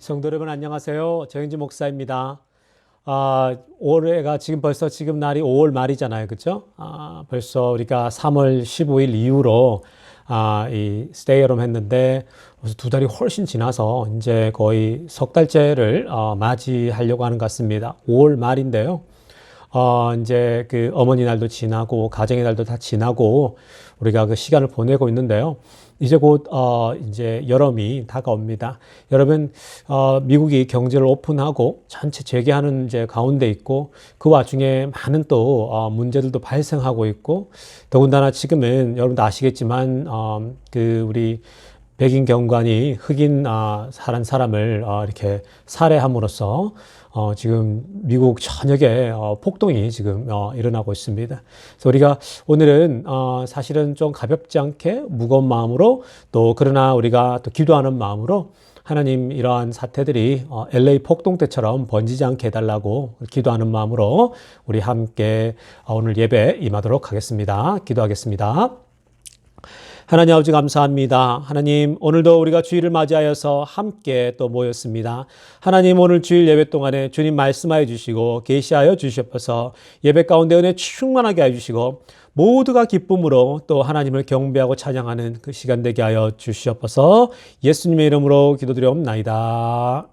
성도 여러분 안녕하세요. 정영진 목사입니다. 올해가 지금 날이 5월 말이잖아요. 그죠? 벌써 우리가 3월 15일 이후로 이 스테이홈 했는데 벌써 두 달이 훨씬 지나서 이제 거의 석 달째를 맞이하려고 하는 것 같습니다. 5월 말인데요. 이제 그 어머니 날도 지나고 가정의 날도 다 지나고 우리가 그 시간을 보내고 있는데요. 이제 곧 이제 여름이 다가옵니다. 여러분, 미국이 경제를 오픈하고 전체 재개하는 이제 가운데 있고 그 와중에 많은 또 문제들도 발생하고 있고 더군다나 지금은 여러분도 아시겠지만 그 우리 백인 경관이 흑인 한 사람을 이렇게 살해함으로써 지금 미국 전역에 폭동이 지금 일어나고 있습니다. 그래서 우리가 오늘은 사실은 좀 가볍지 않게 무거운 마음으로 또 그러나 우리가 또 기도하는 마음으로 하나님 이러한 사태들이 LA 폭동 때처럼 번지지 않게 해달라고 기도하는 마음으로 우리 함께 오늘 예배 임하도록 하겠습니다. 기도하겠습니다. 하나님 아버지 감사합니다. 하나님 오늘도 우리가 주일을 맞이하여서 함께 또 모였습니다. 하나님 오늘 주일 예배 동안에 주님 말씀하여 주시고 계시하여 주시옵소서. 예배 가운데 은혜 충만하게 하여 주시고 모두가 기쁨으로 또 하나님을 경배하고 찬양하는 그 시간 되게 하여 주시옵소서. 예수님의 이름으로 기도드리옵나이다.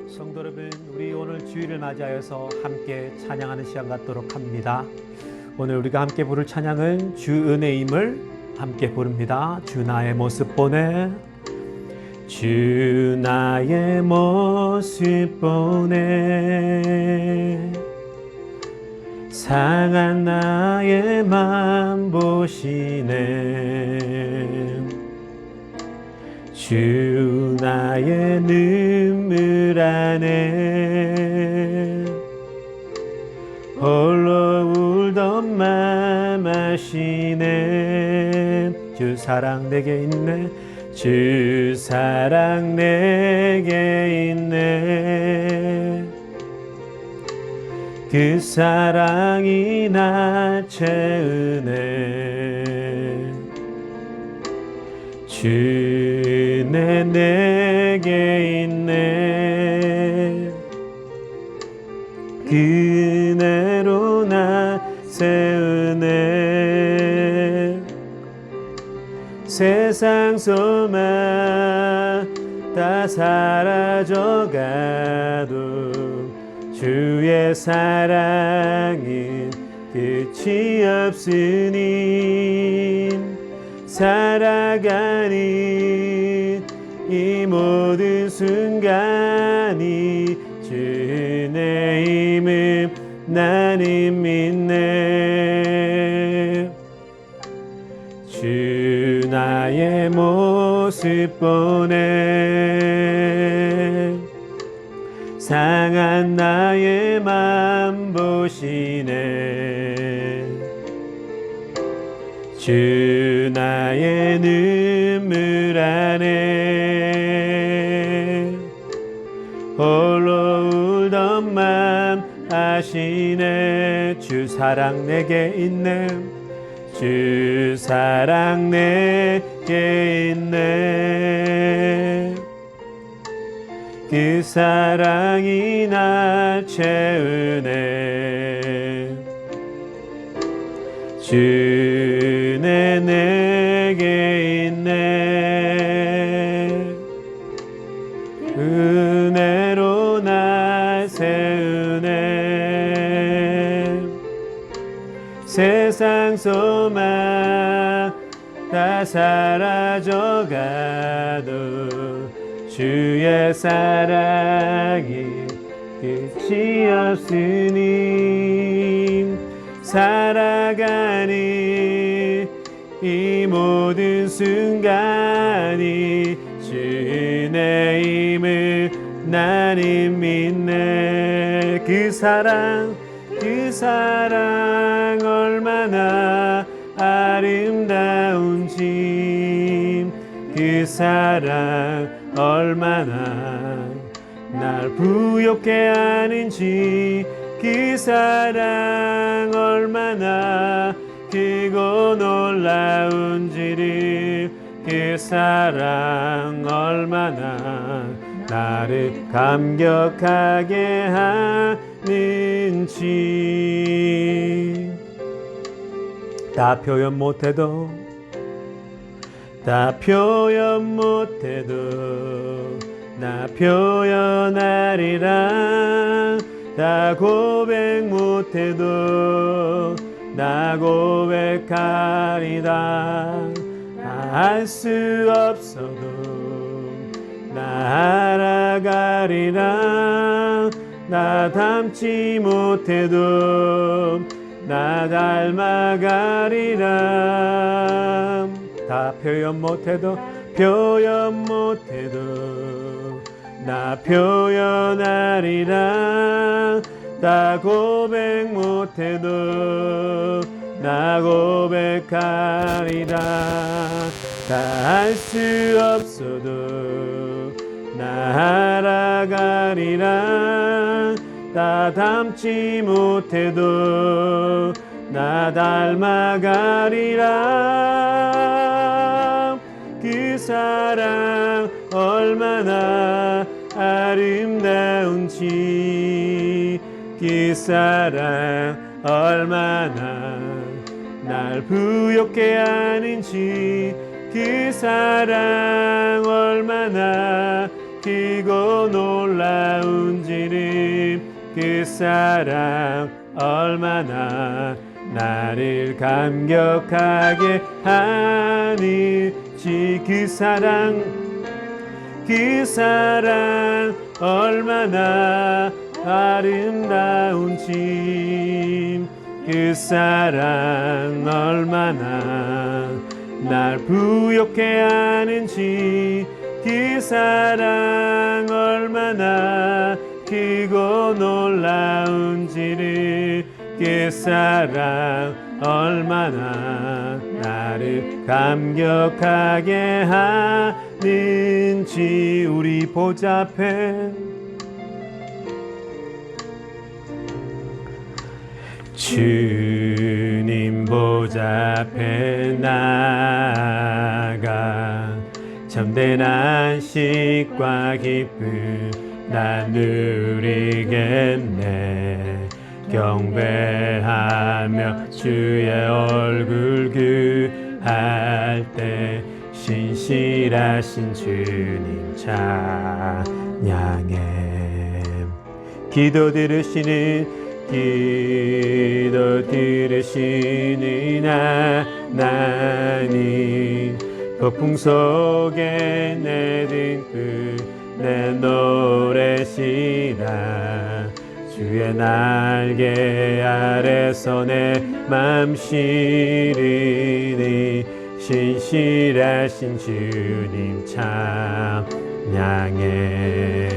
성도 여러분, 우리 오늘 주일을 맞이하여서 함께 찬양하는 시간 갖도록 합니다. 오늘 우리가 함께 부를 찬양은 주 은혜임을 함께 부릅니다. 주 나의 모습 보네, 주 나의 모습 보네, 상한 나의 맘 보시네, 주 나의 눈물 안에 홀로 울던 맘 아시네. 주 사랑 내게 있네, 주 사랑 내게 있네, 그 사랑이 날 채우네. 주 은혜 내게 있네, 그 은혜로 나 세우네. 세상 소망 다 사라져가도 주의 사랑은 끝이 없으니 살아가는 이 모든 순간이 주 은혜임을 나는 믿네. 주 나의 모습 보네. 상한 나의 맘 보시네. 주 나의 눈물 안에 홀로 울던 맘 아시네. 주 사랑 내게 있네. 주 사랑 내게 있네. 그 사랑이 날 채우네. 주네 내게 있네. 은혜로 날 세우네. 세상 소망 다 사라져가도 주의 사랑이 끝이 없으니 살아가니 이 모든 순간이 주의 힘을 나는 믿네. 그 사랑 얼마나 아름다운지, 그 사랑 얼마나 날 부욕해 하는지, 그 사랑 얼마나 크고 놀라운지를, 그 사랑 얼마나 나를 감격하게 하는지. 다 표현 못해도, 다 표현 못해도 나 표현하리라. 다 고백 못해도 나 고백하리라. 알 수 없어도 나 알아가리라. 나 닮지 못해도 나 닮아가리라. 다 표현 못해도 나 표현하리라. 다 고백 못해도 나 고백하리라. 다 알 수 없어도 나 알아가리라. 다 닮지 못해도 나 닮아가리라. 그 사랑 얼마나 아름다운지, 그 사랑 얼마나 날 부욕해 하는지, 그 사랑 얼마나 크고 놀라운지를, 그 사랑 얼마나 나를 감격하게 하는지, 그 사랑 얼마나 아름다운지, 그 사랑 얼마나 날 부욕해 하는지, 그 사랑 얼마나 크고 놀라운지를, 그 사랑 얼마나 나를 감격하게 하는지. 우리 보좌 앞에 주님 보좌 앞에 나가 참된 안식과 기쁨 나 누리겠네. 경배하며 주의 얼굴 구할 때 신실하신 주님 찬양해. 기도 들으시는 하나님, 폭풍 속에 내 등불 내 노래시라. 주의 날개 아래서 내 맘 시리니 신실하신 주님 찬양해.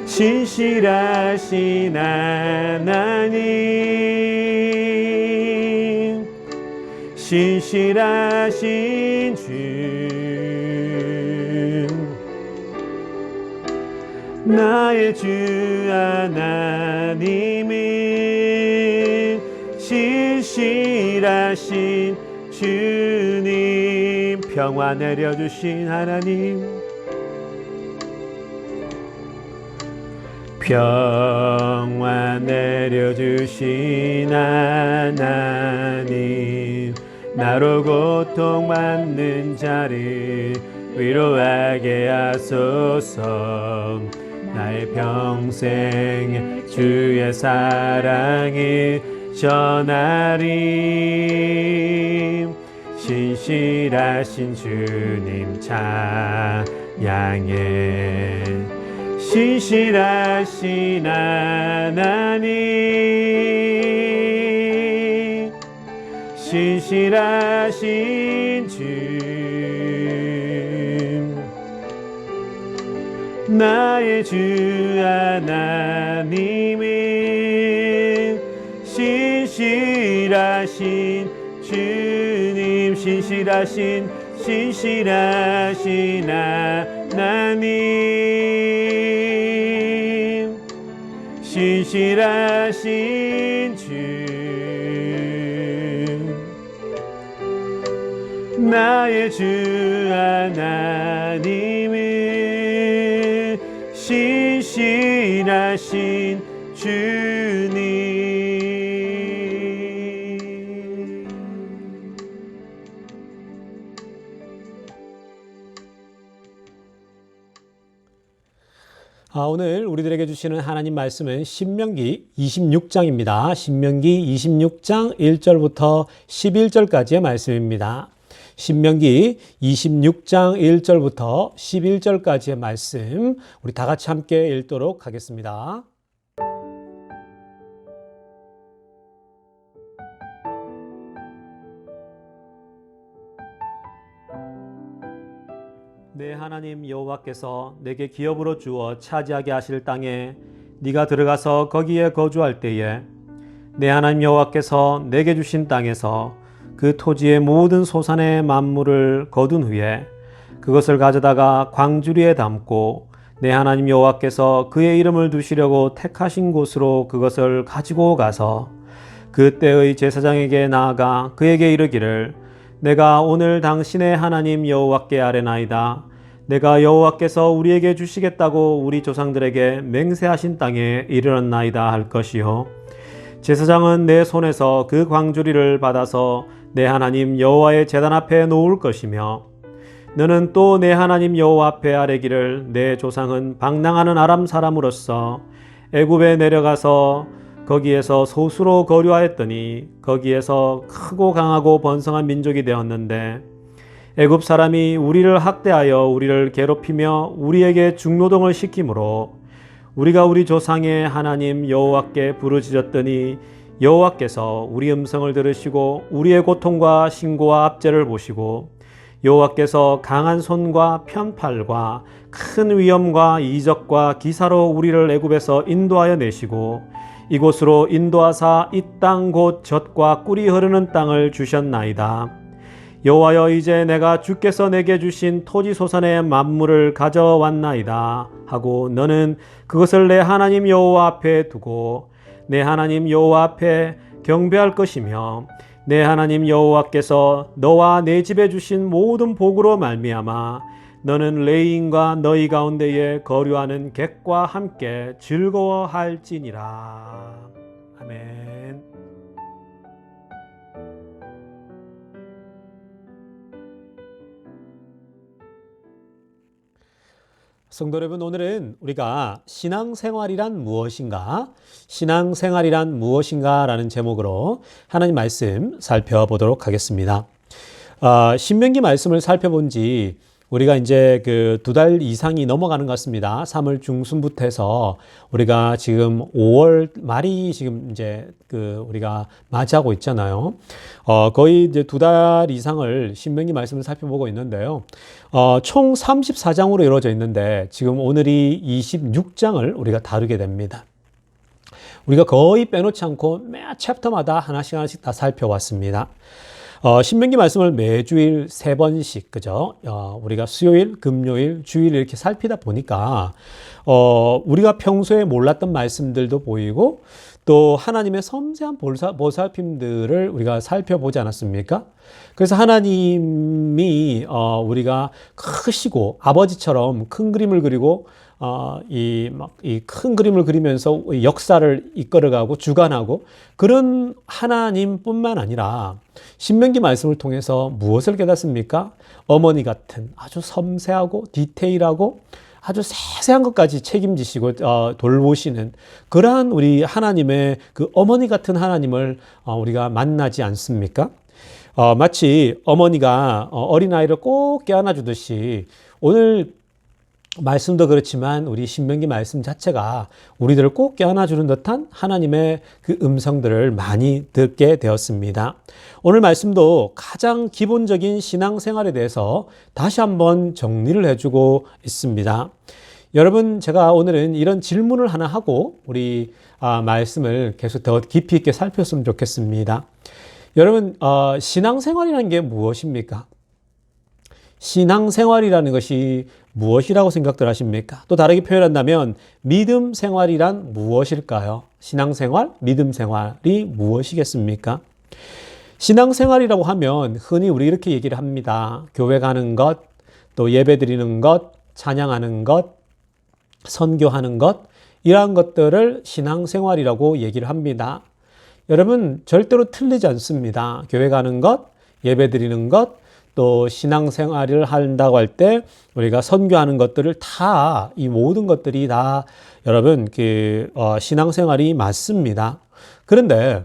신실하신 하나님, 신실하신 주, 나의 주 하나님은 신실하신 주님, 평화 내려주신 하나님, 평화 내려주신 하나님, 나로 고통받는 자를 위로하게 하소서. 나의 평생 주의 사랑을 전하리. 신실하신 주님 찬양해. 신실하신 하나님, 신실하신 주, 나의 주 하나님은 신실하신 주님, 신실하신 하나님, 신실하신 주, 나의 주 하나님은 신실하신 주님. 오늘 우리들에게 주시는 하나님 말씀은 신명기 26장입니다. 신명기 26장 1절부터 11절까지의 말씀입니다. 신명기 26장 1절부터 11절까지의 말씀, 우리 다 같이 함께 읽도록 하겠습니다. 내 하나님 여호와께서 내게 기업으로 주어 차지하게 하실 땅에 네가 들어가서 거기에 거주할 때에 내 하나님 여호와께서 내게 주신 땅에서 그 토지의 모든 소산의 만물을 거둔 후에 그것을 가져다가 광주리에 담고 내 하나님 여호와께서 그의 이름을 두시려고 택하신 곳으로 그것을 가지고 가서 그때의 제사장에게 나아가 그에게 이르기를 내가 오늘 당신의 하나님 여호와께 아뢰나이다. 내가 여호와께서 우리에게 주시겠다고 우리 조상들에게 맹세하신 땅에 이르렀나이다 할 것이요. 제사장은 내 손에서 그 광주리를 받아서 내 하나님 여호와의 제단 앞에 놓을 것이며 너는 또 내 하나님 여호와 앞에 아뢰기를 내 조상은 방랑하는 아람 사람으로서 애굽에 내려가서 거기에서 소수로 거류하였더니 거기에서 크고 강하고 번성한 민족이 되었는데 애굽 사람이 우리를 학대하여 우리를 괴롭히며 우리에게 중노동을 시키므로 우리가 우리 조상의 하나님 여호와께 부르짖었더니 여호와께서 우리 음성을 들으시고 우리의 고통과 신고와 압제를 보시고 여호와께서 강한 손과 편팔과 큰 위엄과 이적과 기사로 우리를 애굽에서 인도하여 내시고 이곳으로 인도하사 이 땅 곧 젖과 꿀이 흐르는 땅을 주셨나이다. 여호와여 이제 내가 주께서 내게 주신 토지 소산의 만물을 가져왔나이다 하고 너는 그것을 내 하나님 여호와 앞에 두고 내 하나님 여호와 앞에 경배할 것이며 내 하나님 여호와께서 너와 내 집에 주신 모든 복으로 말미암아 너는 레위인과 너희 가운데에 거류하는 객과 함께 즐거워할지니라. 아멘. 성도 여러분, 오늘은 우리가 신앙생활이란 무엇인가? 신앙생활이란 무엇인가? 라는 제목으로 하나님 말씀 살펴보도록 하겠습니다. 신명기 말씀을 살펴본 지 우리가 이제 그 2달 이상이 넘어가는 것 같습니다. 3월 중순부터 해서 우리가 지금 5월 말이 지금 이제 그 우리가 맞이하고 있잖아요. 거의 이제 2달 이상을 신명기 말씀을 살펴보고 있는데요. 총 34장으로 이루어져 있는데 지금 오늘이 26장을 우리가 다루게 됩니다. 우리가 거의 빼놓지 않고 매 챕터마다 하나씩 하나씩 다 살펴왔습니다. 신명기 말씀을 매주일 3번씩, 그죠? 우리가 수요일, 금요일, 주일 이렇게 살피다 보니까, 우리가 평소에 몰랐던 말씀들도 보이고, 또 하나님의 섬세한 보살핌들을 우리가 살펴보지 않았습니까? 그래서 하나님이, 우리가 크시고 아버지처럼 큰 그림을 그리고, 이 큰 그림을 그리면서 역사를 이끌어가고 주관하고 그런 하나님뿐만 아니라 신명기 말씀을 통해서 무엇을 깨닫습니까? 어머니 같은 아주 섬세하고 디테일하고 아주 세세한 것까지 책임지시고 돌보시는 그러한 우리 하나님의 그 어머니 같은 하나님을 우리가 만나지 않습니까? 마치 어머니가 어린아이를 꼭 깨안아 주듯이 오늘 말씀도 그렇지만 우리 신명기 말씀 자체가 우리들을 꼭 깨어나주는 듯한 하나님의 그 음성들을 많이 듣게 되었습니다. 오늘 말씀도 가장 기본적인 신앙생활에 대해서 다시 한번 정리를 해주고 있습니다. 여러분, 제가 오늘은 이런 질문을 하나 하고 우리 말씀을 계속 더 깊이 있게 살폈으면 좋겠습니다. 여러분, 신앙생활이라는 게 무엇입니까? 신앙생활이라는 것이 무엇이라고 생각들 하십니까? 또 다르게 표현한다면 믿음 생활이란 무엇일까요? 신앙생활, 믿음 생활이 무엇이겠습니까? 신앙생활이라고 하면 흔히 우리 이렇게 얘기를 합니다. 교회 가는 것, 또 예배 드리는 것, 찬양하는 것, 선교하는 것, 이러한 것들을 신앙생활이라고 얘기를 합니다. 여러분, 절대로 틀리지 않습니다. 교회 가는 것, 예배 드리는 것, 또 신앙생활을 한다고 할 때 우리가 선교하는 것들을 다 이 모든 것들이 다 여러분 신앙생활이 맞습니다. 그런데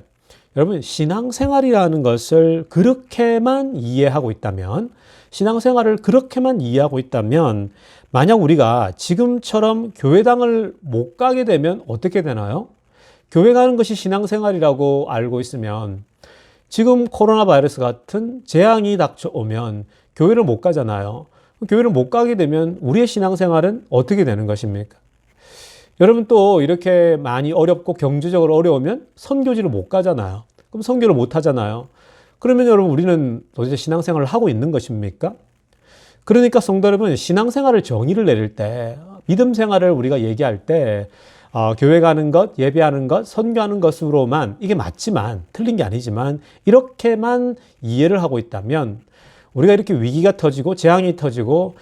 여러분 신앙생활이라는 것을 그렇게만 이해하고 있다면 신앙생활을 그렇게만 이해하고 있다면 만약 우리가 지금처럼 교회당을 못 가게 되면 어떻게 되나요? 교회 가는 것이 신앙생활이라고 알고 있으면 지금 코로나 바이러스 같은 재앙이 닥쳐오면 교회를 못 가잖아요. 교회를 못 가게 되면 우리의 신앙생활은 어떻게 되는 것입니까? 여러분 또 이렇게 많이 어렵고 경제적으로 어려우면 선교지를 못 가잖아요. 그럼 선교를 못 하잖아요. 그러면 여러분 우리는 도대체 신앙생활을 하고 있는 것입니까? 그러니까 성도 여러분 신앙생활을 정의를 내릴 때 믿음 생활을 우리가 얘기할 때 교회 가는 것, 예배하는 것, 선교하는 것으로만 이게 맞지만 틀린 게 아니지만 이렇게만 이해를 하고 있다면 우리가 이렇게 위기가 터지고 재앙이 터지고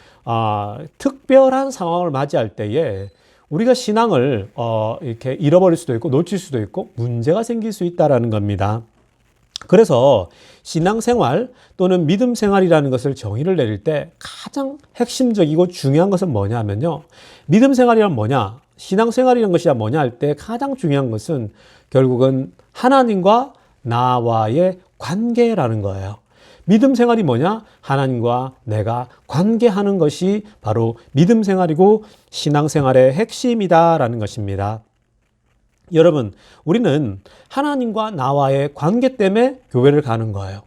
특별한 상황을 맞이할 때에 우리가 신앙을 이렇게 잃어버릴 수도 있고 놓칠 수도 있고 문제가 생길 수 있다라는 겁니다. 그래서 신앙생활 또는 믿음 생활이라는 것을 정의를 내릴 때 가장 핵심적이고 중요한 것은 뭐냐면요. 믿음 생활이란 뭐냐? 신앙생활이라는 것이 뭐냐 할 때 가장 중요한 것은 결국은 하나님과 나와의 관계라는 거예요. 믿음 생활이 뭐냐? 하나님과 내가 관계하는 것이 바로 믿음 생활이고 신앙생활의 핵심이다라는 것입니다. 여러분, 우리는 하나님과 나와의 관계 때문에 교회를 가는 거예요.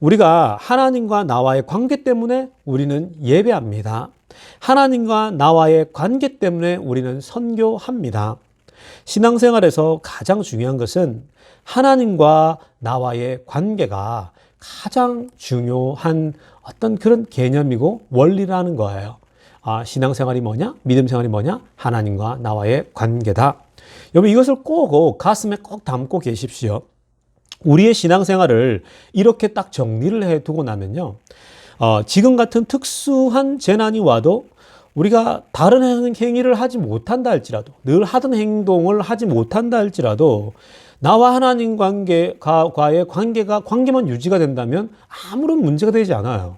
우리가 하나님과 나와의 관계 때문에 우리는 예배합니다. 하나님과 나와의 관계 때문에 우리는 선교합니다. 신앙생활에서 가장 중요한 것은 하나님과 나와의 관계가 가장 중요한 어떤 그런 개념이고 원리라는 거예요. 신앙생활이 뭐냐? 믿음생활이 뭐냐? 하나님과 나와의 관계다. 여러분 이것을 꼭 가슴에 꼭 담고 계십시오. 우리의 신앙생활을 이렇게 딱 정리를 해두고 나면요. 지금 같은 특수한 재난이 와도 우리가 다른 행위를 하지 못한다 할지라도 늘 하던 행동을 하지 못한다 할지라도 나와 하나님 과의 관계만 유지가 된다면 아무런 문제가 되지 않아요.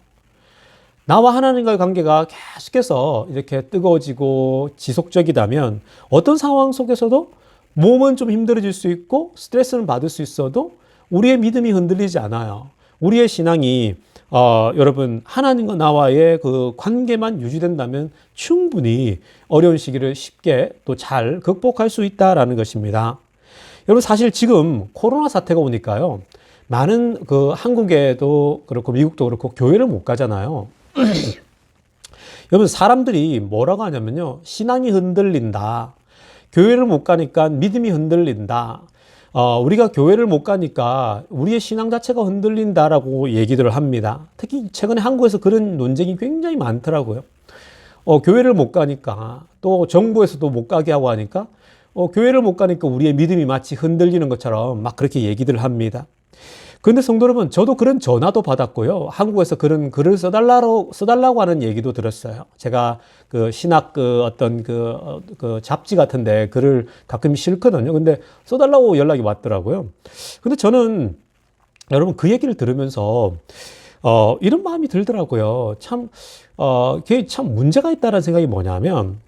나와 하나님과의 관계가 계속해서 이렇게 뜨거워지고 지속적이다면 어떤 상황 속에서도 몸은 좀 힘들어질 수 있고 스트레스는 받을 수 있어도 우리의 믿음이 흔들리지 않아요. 우리의 신앙이 여러분 하나님과 나와의 그 관계만 유지된다면 충분히 어려운 시기를 쉽게 또 잘 극복할 수 있다라는 것입니다. 여러분 사실 지금 코로나 사태가 오니까요. 많은 그 한국에도 그렇고 미국도 그렇고 교회를 못 가잖아요. 여러분 사람들이 뭐라고 하냐면요. 신앙이 흔들린다. 교회를 못 가니까 믿음이 흔들린다. 우리가 교회를 못 가니까 우리의 신앙 자체가 흔들린다라고 얘기들을 합니다. 특히 최근에 한국에서 그런 논쟁이 굉장히 많더라고요. 교회를 못 가니까 또 정부에서도 못 가게 하고 하니까 교회를 못 가니까 우리의 믿음이 마치 흔들리는 것처럼 막 그렇게 얘기들 합니다. 그런데 성도 여러분, 저도 그런 전화도 받았고요. 한국에서 그런 글을 써달라고 하는 얘기도 들었어요. 제가 그 신학 어떤 그 잡지 같은데 글을 가끔 읽거든요. 근데 써달라고 연락이 왔더라고요. 근데 저는 여러분 그 얘기를 들으면서 이런 마음이 들더라고요. 그게 참 문제가 있다는 생각이 뭐냐면,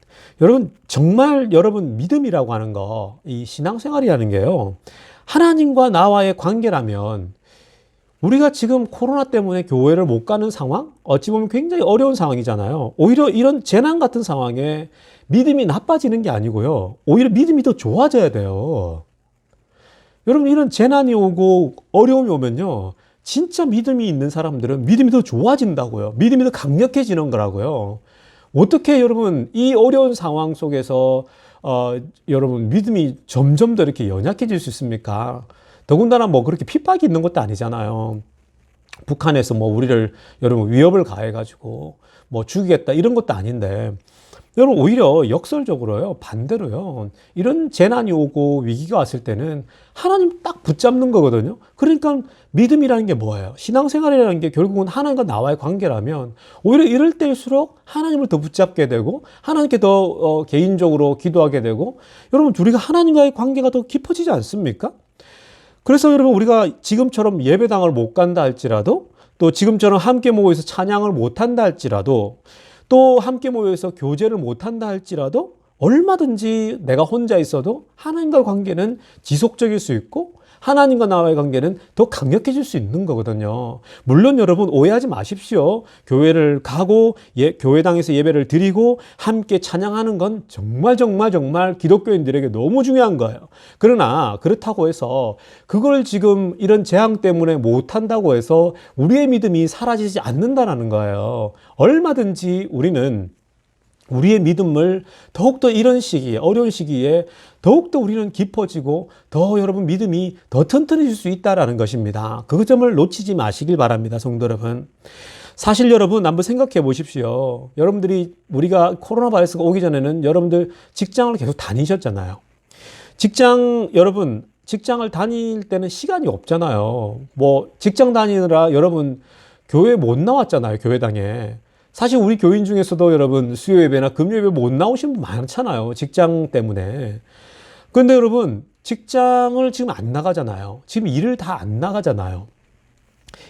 여러분 정말 여러분 믿음이라고 하는 거, 이 신앙생활이라는 게요. 하나님과 나와의 관계라면 우리가 지금 코로나 때문에 교회를 못 가는 상황? 어찌 보면 굉장히 어려운 상황이잖아요. 오히려 이런 재난 같은 상황에 믿음이 나빠지는 게 아니고요. 오히려 믿음이 더 좋아져야 돼요. 여러분 이런 재난이 오고 어려움이 오면요. 진짜 믿음이 있는 사람들은 믿음이 더 좋아진다고요. 믿음이 더 강력해지는 거라고요. 어떻게 여러분 이 어려운 상황 속에서 여러분 믿음이 점점 더 이렇게 연약해질 수 있습니까? 더군다나 뭐 그렇게 핍박이 있는 것도 아니잖아요. 북한에서 뭐 우리를 여러분 위협을 가해가지고 뭐 죽이겠다 이런 것도 아닌데, 여러분 오히려 역설적으로요, 반대로요, 이런 재난이 오고 위기가 왔을 때는 하나님 딱 붙잡는 거거든요. 그러니까 믿음이라는 게 뭐예요? 신앙생활이라는 게 결국은 하나님과 나와의 관계라면 오히려 이럴 때일수록 하나님을 더 붙잡게 되고 하나님께 더 개인적으로 기도하게 되고, 여러분 우리가 하나님과의 관계가 더 깊어지지 않습니까? 그래서 여러분 우리가 지금처럼 예배당을 못 간다 할지라도, 또 지금처럼 함께 모여서 찬양을 못 한다 할지라도, 또 함께 모여서 교제를 못 한다 할지라도 얼마든지 내가 혼자 있어도 하나님과의 관계는 지속적일 수 있고 하나님과 나와의 관계는 더 강력해질 수 있는 거거든요. 물론 여러분 오해하지 마십시오. 교회를 가고 교회당에서 예배를 드리고 함께 찬양하는 건 정말 기독교인들에게 너무 중요한 거예요. 그러나 그렇다고 해서 그걸 지금 이런 재앙 때문에 못한다고 해서 우리의 믿음이 사라지지 않는다는 거예요. 얼마든지 우리는 우리의 믿음을 더욱더 이런 시기에, 어려운 시기에 더욱더 우리는 깊어지고 더 여러분 믿음이 더 튼튼해질 수 있다는 것입니다. 그 점을 놓치지 마시길 바랍니다, 성도 여러분. 사실 여러분 한번 생각해 보십시오. 여러분들이 우리가 코로나 바이러스가 오기 전에는 여러분들 직장을 계속 다니셨잖아요. 여러분 직장을 다닐 때는 시간이 없잖아요. 뭐 직장 다니느라 여러분 교회 못 나왔잖아요, 교회당에. 사실 우리 교인 중에서도 여러분 수요 예배나 금요 예배 못 나오시는 분 많잖아요. 직장 때문에. 그런데 여러분 직장을 지금 안 나가잖아요. 지금 일을 다 안 나가잖아요.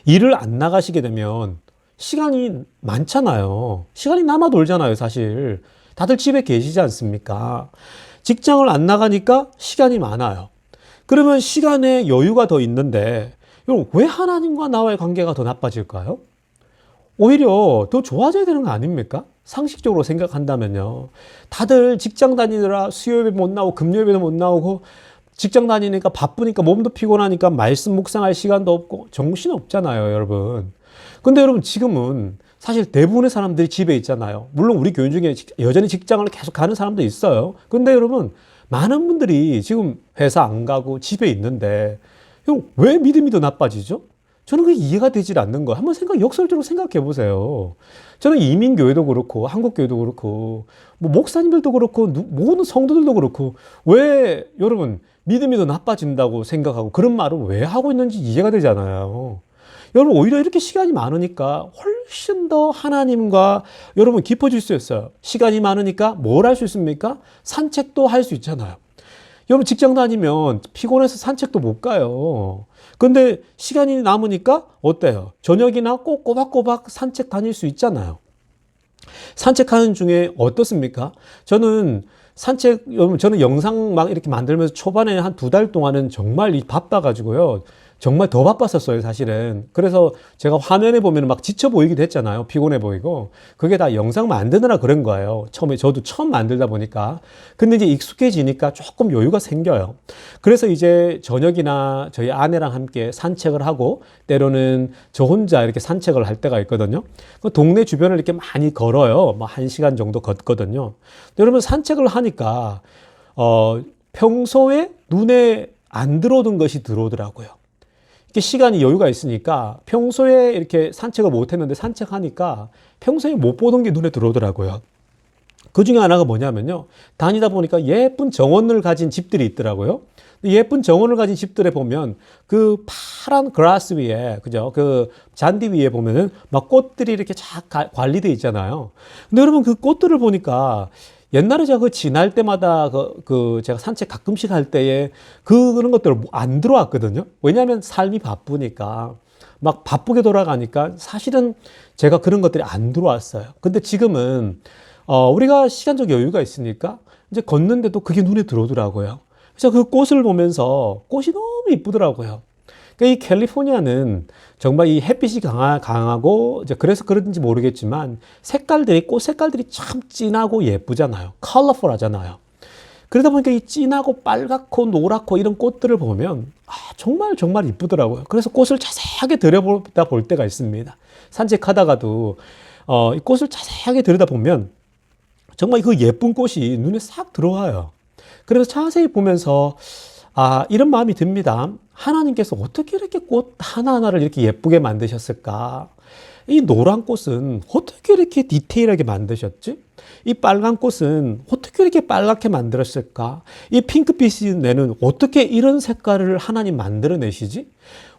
일을 안 나가시게 되면 시간이 많잖아요. 시간이 남아 돌잖아요, 사실. 다들 집에 계시지 않습니까? 직장을 안 나가니까 시간이 많아요. 그러면 시간에 여유가 더 있는데, 여러분 왜 하나님과 나와의 관계가 더 나빠질까요? 오히려 더 좋아져야 되는 거 아닙니까? 상식적으로 생각한다면요. 다들 직장 다니느라 수요예배 못 나오고 금요예배도 못 나오고 직장 다니니까 바쁘니까 몸도 피곤하니까 말씀 묵상할 시간도 없고 정신 없잖아요, 여러분. 근데 여러분 지금은 사실 대부분의 사람들이 집에 있잖아요. 물론 우리 교인 중에 여전히 직장을 계속 가는 사람도 있어요. 근데 여러분 많은 분들이 지금 회사 안 가고 집에 있는데 왜 믿음이 더 나빠지죠? 저는 그게 이해가 되질 않는 거예요. 한번 역설적으로 생각해 보세요. 저는 이민교회도 그렇고, 한국교회도 그렇고, 뭐 목사님들도 그렇고, 모든 성도들도 그렇고, 왜 여러분 믿음이 더 나빠진다고 생각하고 그런 말을 왜 하고 있는지 이해가 되지 않아요. 여러분 오히려 이렇게 시간이 많으니까 훨씬 더 하나님과 여러분 깊어질 수 있어요. 시간이 많으니까 뭘 할 수 있습니까? 산책도 할 수 있잖아요. 여러분 직장 다니면 피곤해서 산책도 못 가요. 근데 시간이 남으니까 어때요? 저녁이나 꼭 꼬박꼬박 산책 다닐 수 있잖아요. 산책하는 중에 어떻습니까? 저는 영상 막 이렇게 만들면서 초반에 한 2달 동안은 정말 바빠가지고요. 정말 더 바빴었어요, 사실은. 그래서 제가 화면에 보면 막 지쳐 보이기도 했잖아요. 피곤해 보이고. 그게 다 영상 만드느라 그런 거예요. 처음에, 저도 처음 만들다 보니까. 근데 이제 익숙해지니까 조금 여유가 생겨요. 그래서 이제 저녁이나 저희 아내랑 함께 산책을 하고, 때로는 저 혼자 이렇게 산책을 할 때가 있거든요. 그 동네 주변을 이렇게 많이 걸어요. 뭐 1시간 정도 걷거든요. 근데 여러분 산책을 하니까, 평소에 눈에 안 들어오던 것이 들어오더라고요. 이렇게 시간이 여유가 있으니까 평소에 이렇게 산책을 못 했는데 산책하니까 평소에 못 보던 게 눈에 들어오더라고요. 그 중에 하나가 뭐냐면요. 다니다 보니까 예쁜 정원을 가진 집들이 있더라고요. 예쁜 정원을 가진 집들에 보면 그 파란 그라스 위에, 그죠? 그 잔디 위에 보면은 막 꽃들이 이렇게 쫙 관리되어 있잖아요. 근데 여러분 그 꽃들을 보니까 옛날에 제가 그 지날 때마다 제가 산책 가끔씩 할 때에 그런 것들을 안 들어왔거든요. 왜냐하면 삶이 바쁘니까. 막 바쁘게 돌아가니까 사실은 제가 그런 것들이 안 들어왔어요. 근데 지금은, 우리가 시간적 여유가 있으니까 이제 걷는데도 그게 눈에 들어오더라고요. 그래서 그 꽃을 보면서 꽃이 너무 이쁘더라고요. 그러니까 이 캘리포니아는 정말 이 햇빛이 강하고 이제 그래서 그런지 모르겠지만 꽃 색깔들이 참 진하고 예쁘잖아요. 컬러풀하잖아요. 그러다 보니까 이 진하고 빨갛고 노랗고 이런 꽃들을 보면 정말 정말 이쁘더라고요. 그래서 꽃을 자세하게 들여다보다 볼 때가 있습니다. 산책하다가도 이 꽃을 자세하게 들여다보면 정말 그 예쁜 꽃이 눈에 싹 들어와요. 그래서 자세히 보면서 이런 마음이 듭니다. 하나님께서 어떻게 이렇게 꽃 하나하나를 이렇게 예쁘게 만드셨을까? 이 노란 꽃은 어떻게 이렇게 디테일하게 만드셨지? 이 빨간 꽃은 어떻게 이렇게 빨갛게 만들었을까? 이 핑크빛이 내는 어떻게 이런 색깔을 하나님 만들어내시지?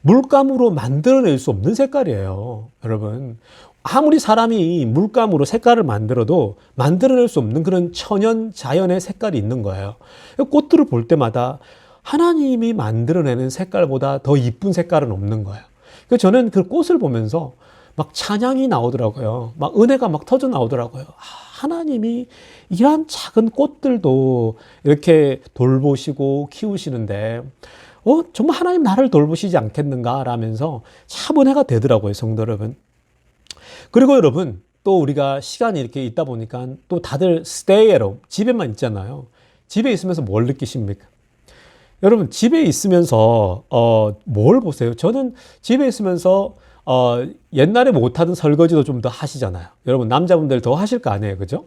물감으로 만들어낼 수 없는 색깔이에요, 여러분. 아무리 사람이 물감으로 색깔을 만들어도 만들어낼 수 없는 그런 천연 자연의 색깔이 있는 거예요. 꽃들을 볼 때마다 하나님이 만들어내는 색깔보다 더 이쁜 색깔은 없는 거예요. 그래서 저는 그 꽃을 보면서 막 찬양이 나오더라고요. 막 은혜가 막 터져 나오더라고요. 하나님이 이러한 작은 꽃들도 이렇게 돌보시고 키우시는데, 정말 하나님 나를 돌보시지 않겠는가? 라면서 참 은혜가 되더라고요, 성도 여러분. 그리고 여러분, 또 우리가 시간이 이렇게 있다 보니까 또 다들 stay at home, 집에만 있잖아요. 집에 있으면서 뭘 느끼십니까? 여러분, 집에 있으면서, 뭘 보세요? 저는 집에 있으면서, 옛날에 못하던 설거지도 좀 더 하시잖아요. 여러분, 남자분들 더 하실 거 아니에요. 그죠?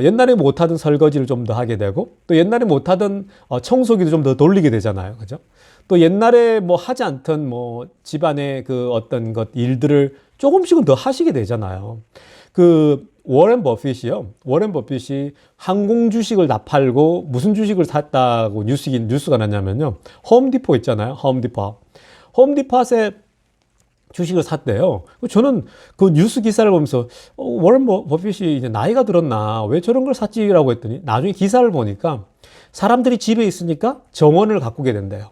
옛날에 못하던 설거지를 좀 더 하게 되고, 또 옛날에 못하던 청소기도 좀 더 돌리게 되잖아요. 그죠? 또 옛날에 뭐 하지 않던 뭐 집안의 그 어떤 것, 일들을 조금씩은 더 하시게 되잖아요. 워렌 버핏이 항공 주식을 다 팔고 무슨 주식을 샀다고 뉴스가 났냐면요. 홈디포 있잖아요. 홈디포에 주식을 샀대요. 저는 그 뉴스 기사를 보면서 워렌 버핏이 이제 나이가 들었나 왜 저런 걸 샀지라고 했더니 나중에 기사를 보니까 사람들이 집에 있으니까 정원을 가꾸게 된대요.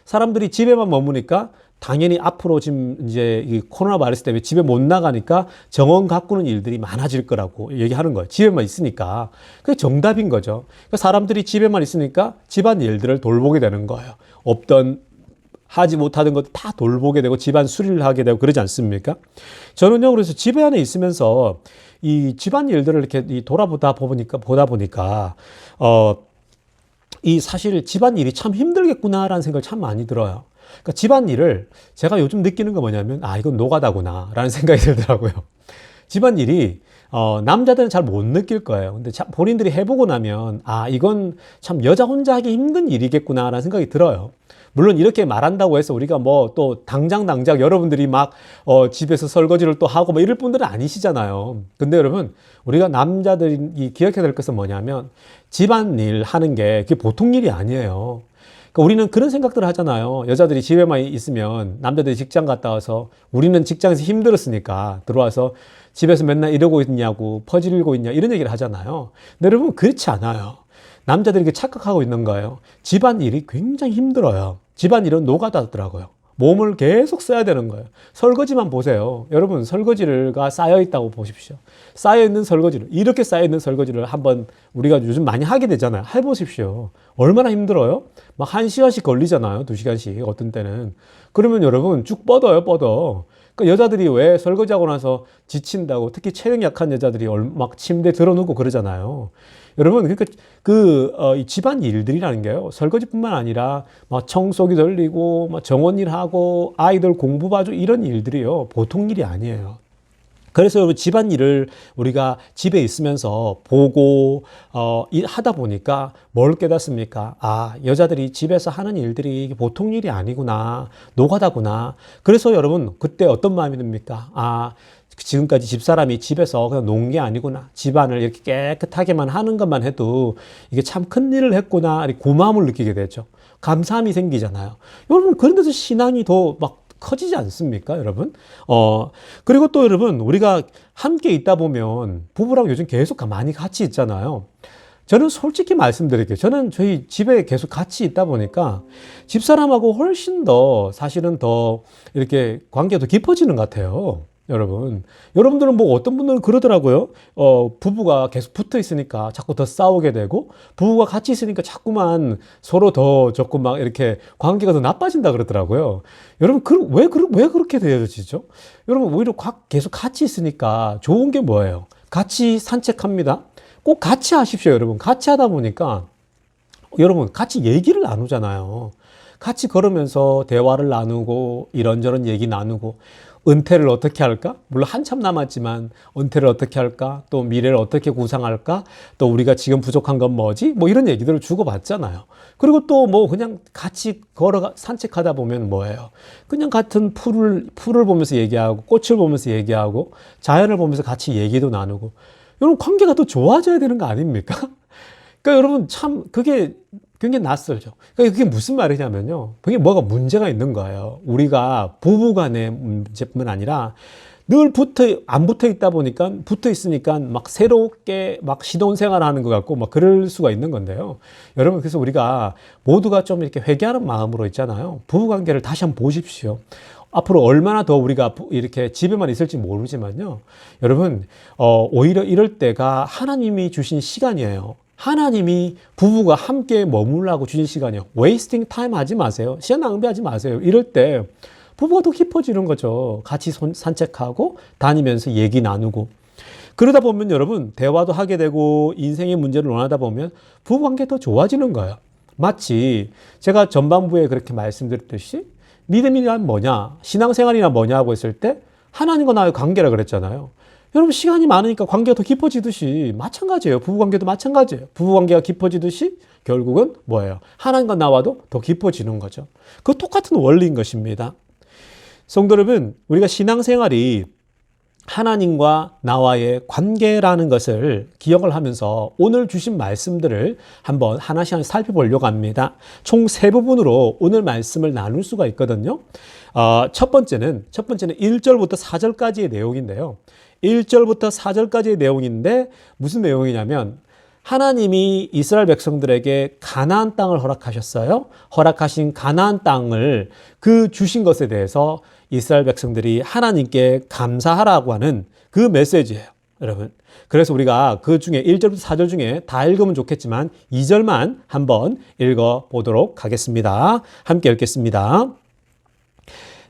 사람들이 집에만 머무니까 당연히 앞으로 지금 이제 이 코로나 바이러스 때문에 집에 못 나가니까 정원 가꾸는 일들이 많아질 거라고 얘기하는 거예요. 집에만 있으니까. 그게 정답인 거죠. 그러니까 사람들이 집에만 있으니까 집안 일들을 돌보게 되는 거예요. 하지 못하던 것도 다 돌보게 되고 집안 수리를 하게 되고 그러지 않습니까? 저는요, 그래서 집에 안에 있으면서 이 집안 일들을 이렇게 보다 보니까, 이 사실 집안 일이 참 힘들겠구나라는 생각을 참 많이 들어요. 그러니까 집안일을 제가 요즘 느끼는 거 뭐냐면 이건 노가다구나 라는 생각이 들더라고요. 집안일이 남자들은 잘 못 느낄 거예요. 근데 본인들이 해보고 나면 이건 참 여자 혼자 하기 힘든 일이겠구나 라는 생각이 들어요. 물론 이렇게 말한다고 해서 우리가 뭐 또 당장 여러분들이 막 집에서 설거지를 또 하고 뭐 이럴 분들은 아니시잖아요. 근데 여러분, 우리가 남자들이 기억해야 될 것은 뭐냐면 집안일 하는 게 그게 보통 일이 아니에요. 그러니까 우리는 그런 생각들을 하잖아요. 여자들이 집에만 있으면 남자들이 직장 갔다 와서 우리는 직장에서 힘들었으니까 들어와서 집에서 맨날 이러고 있냐고 퍼지르고 있냐 이런 얘기를 하잖아요. 근데 여러분, 그렇지 않아요. 남자들이 착각하고 있는 거예요. 집안일이 굉장히 힘들어요. 집안일은 노가다더라고요. 몸을 계속 써야 되는 거예요. 설거지만 보세요. 여러분, 설거지가 쌓여 있다고 보십시오. 쌓여 있는 설거지를, 이렇게 쌓여 있는 설거지를 한번 우리가 요즘 많이 하게 되잖아요. 해보십시오. 얼마나 힘들어요? 막 1시간씩 걸리잖아요. 2시간씩, 어떤 때는. 그러면 여러분, 쭉 뻗어요. 그러니까 여자들이 왜 설거지하고 나서 지친다고, 특히 체력 약한 여자들이 막 침대에 들어누고 그러잖아요. 여러분, 그러니까 이 집안 일들이라는 게요, 설거지뿐만 아니라 막 청소기 돌리고, 막 정원일 하고, 아이들 공부 봐주고 이런 일들이요, 보통 일이 아니에요. 그래서 여러분, 집안일을 우리가 집에 있으면서 보고 하다 보니까 뭘 깨닫습니까? 아, 여자들이 집에서 하는 일들이 보통 일이 아니구나, 노가다구나. 그래서 여러분, 그때 어떤 마음이 듭니까? 아, 지금까지 집사람이 집에서 그냥 놓은 게 아니구나, 집안을 이렇게 깨끗하게만 하는 것만 해도 이게 참 큰 일을 했구나, 고마움을 느끼게 되죠. 감사함이 생기잖아요. 여러분, 그런 데서 신앙이 더 막 커지지 않습니까, 여러분? 그리고 또 여러분, 우리가 함께 있다 보면 부부랑 요즘 계속 많이 같이 있잖아요. 저는 솔직히 말씀드릴게요. 저는 저희 집에 계속 같이 있다 보니까 집사람하고 훨씬 더, 사실은 더 이렇게 관계가 더 깊어지는 것 같아요. 여러분들은 뭐 어떤 분들은 그러더라고요. 부부가 계속 붙어 있으니까 자꾸 더 싸우게 되고, 부부가 같이 있으니까 자꾸만 서로 더 자꾸 막 이렇게 관계가 더 나빠진다 그러더라고요. 여러분, 왜 그렇게 되어지죠? 여러분, 오히려 계속 같이 있으니까 좋은 게 뭐예요? 같이 산책합니다. 꼭 같이 하십시오, 여러분. 같이 하다 보니까 여러분, 같이 얘기를 나누잖아요. 같이 걸으면서 대화를 나누고, 이런저런 얘기 나누고, 은퇴를 어떻게 할까? 물론 한참 남았지만 은퇴를 어떻게 할까? 또 미래를 어떻게 구상할까? 또 우리가 지금 부족한 건 뭐지? 뭐 이런 얘기들을 주고받잖아요. 그리고 또 뭐 그냥 같이 산책하다 보면 뭐예요? 그냥 같은 풀을 보면서 얘기하고, 꽃을 보면서 얘기하고, 자연을 보면서 같이 얘기도 나누고, 여러분, 관계가 더 좋아져야 되는 거 아닙니까? 그러니까 여러분, 참 그게 굉장히 낯설죠. 그러니까 그게 무슨 말이냐면요, 그게 뭐가 문제가 있는 거예요. 우리가 부부 간의 문제뿐만 아니라 늘 안 붙어 있다 보니까, 붙어 있으니까 막 새롭게 막 신혼생활 하는 것 같고 막 그럴 수가 있는 건데요. 여러분, 그래서 우리가 모두가 좀 이렇게 회개하는 마음으로 있잖아요. 부부 관계를 다시 한번 보십시오. 앞으로 얼마나 더 우리가 이렇게 집에만 있을지 모르지만요, 여러분, 오히려 이럴 때가 하나님이 주신 시간이에요. 하나님이 부부가 함께 머물라고 주신 시간이요. 웨이스팅 타임 하지 마세요. 시간 낭비하지 마세요. 이럴 때 부부가 더 깊어지는 거죠. 같이 산책하고 다니면서 얘기 나누고. 그러다 보면 여러분, 대화도 하게 되고 인생의 문제를 논하다 보면 부부관계 더 좋아지는 거예요. 마치 제가 전반부에 그렇게 말씀드렸듯이 믿음이란 뭐냐, 신앙생활이란 뭐냐 하고 있을 때 하나님과 나의 관계라 그랬잖아요. 여러분, 시간이 많으니까 관계가 더 깊어지듯이 마찬가지예요. 부부관계도 마찬가지예요. 부부관계가 깊어지듯이 결국은 뭐예요? 하나님과 나와도 더 깊어지는 거죠. 그 똑같은 원리인 것입니다. 성도 여러분, 우리가 신앙생활이 하나님과 나와의 관계라는 것을 기억을 하면서 오늘 주신 말씀들을 한번 하나씩 살펴보려고 합니다. 총 3부분으로 오늘 말씀을 나눌 수가 있거든요. 첫 번째는 1절부터 4절까지의 내용인데요. 1절부터 4절까지의 내용인데 무슨 내용이냐면, 하나님이 이스라엘 백성들에게 가나안 땅을 허락하셨어요. 허락하신 가나안 땅을 주신 것에 대해서 이스라엘 백성들이 하나님께 감사하라고 하는 그 메시지예요, 여러분. 그래서 우리가 그 중에 1절부터 4절 중에 다 읽으면 좋겠지만 2절만 한번 읽어보도록 하겠습니다. 함께 읽겠습니다.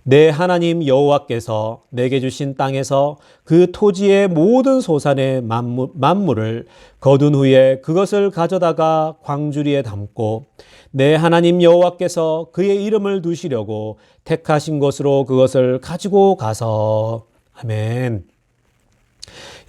내 하나님 여호와께서 내게 주신 땅에서 그 토지의 모든 소산의 만물을 거둔 후에 그것을 가져다가 광주리에 담고 내 하나님 여호와께서 그의 이름을 두시려고 택하신 곳으로 그것을 가지고 가서. 아멘.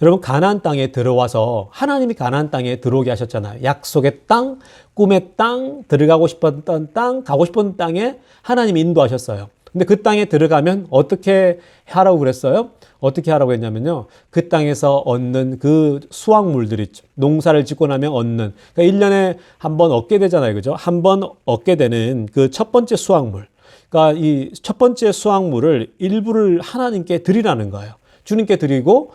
여러분, 가나안 땅에 들어와서 하나님이 가나안 땅에 들어오게 하셨잖아요. 약속의 땅, 꿈의 땅, 들어가고 싶었던 땅, 가고 싶은 땅에 하나님이 인도하셨어요. 근데 그 땅에 들어가면 어떻게 하라고 그랬어요? 어떻게 하라고 했냐면요, 그 땅에서 얻는 그 수확물들 있죠. 농사를 짓고 나면 얻는, 그러니까 1년에 한 번 얻게 되잖아요. 그죠? 한 번 얻게 되는 그 첫 번째 수확물. 그러니까 이 첫 번째 수확물을 일부를 하나님께 드리라는 거예요. 주님께 드리고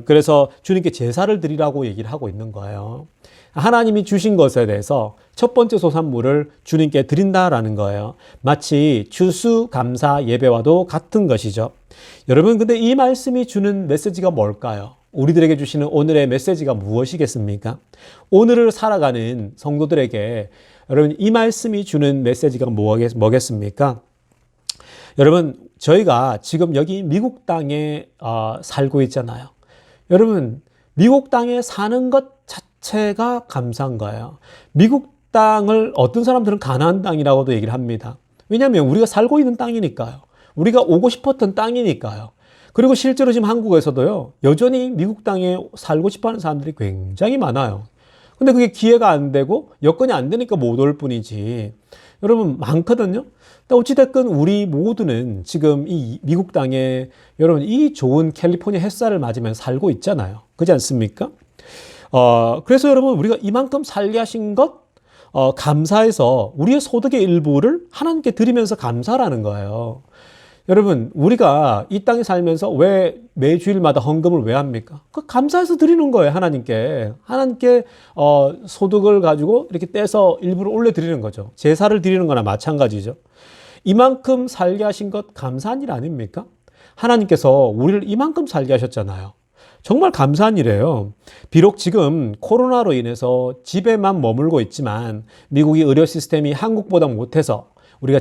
그래서 주님께 제사를 드리라고 얘기를 하고 있는 거예요. 하나님이 주신 것에 대해서 첫 번째 소산물을 주님께 드린다라는 거예요. 마치 추수감사 예배와도 같은 것이죠. 여러분, 근데 이 말씀이 주는 메시지가 뭘까요? 우리들에게 주시는 오늘의 메시지가 무엇이겠습니까? 오늘을 살아가는 성도들에게 여러분, 이 말씀이 주는 메시지가 뭐겠습니까? 여러분, 저희가 지금 여기 미국 땅에 살고 있잖아요. 여러분, 미국 땅에 사는 것 자체가 감사한 거예요. 미국 땅을 어떤 사람들은 가나안 땅이라고도 얘기를 합니다. 왜냐하면 우리가 살고 있는 땅이니까요. 우리가 오고 싶었던 땅이니까요. 그리고 실제로 지금 한국에서도요, 여전히 미국 땅에 살고 싶어 하는 사람들이 굉장히 많아요. 근데 그게 기회가 안 되고 여건이 안 되니까 못 올 뿐이지. 여러분, 많거든요. 어찌됐건 우리 모두는 지금 이 미국 땅에 여러분 이 좋은 캘리포니아 햇살을 맞으면서 살고 있잖아요. 그렇지 않습니까? 그래서 여러분 우리가 이만큼 살게 하신 것 감사해서 우리의 소득의 일부를 하나님께 드리면서 감사라는 거예요. 여러분, 우리가 이 땅에 살면서 왜 매주일마다 헌금을 왜 합니까? 그 감사해서 드리는 거예요, 하나님께. 하나님께 소득을 가지고 이렇게 떼서 일부를 올려드리는 거죠. 제사를 드리는 거나 마찬가지죠. 이만큼 살게 하신 것 감사한 일 아닙니까? 하나님께서 우리를 이만큼 살게 하셨잖아요. 정말 감사한 일이에요. 비록 지금 코로나로 인해서 집에만 머물고 있지만 미국의 의료 시스템이 한국보다 못해서 우리가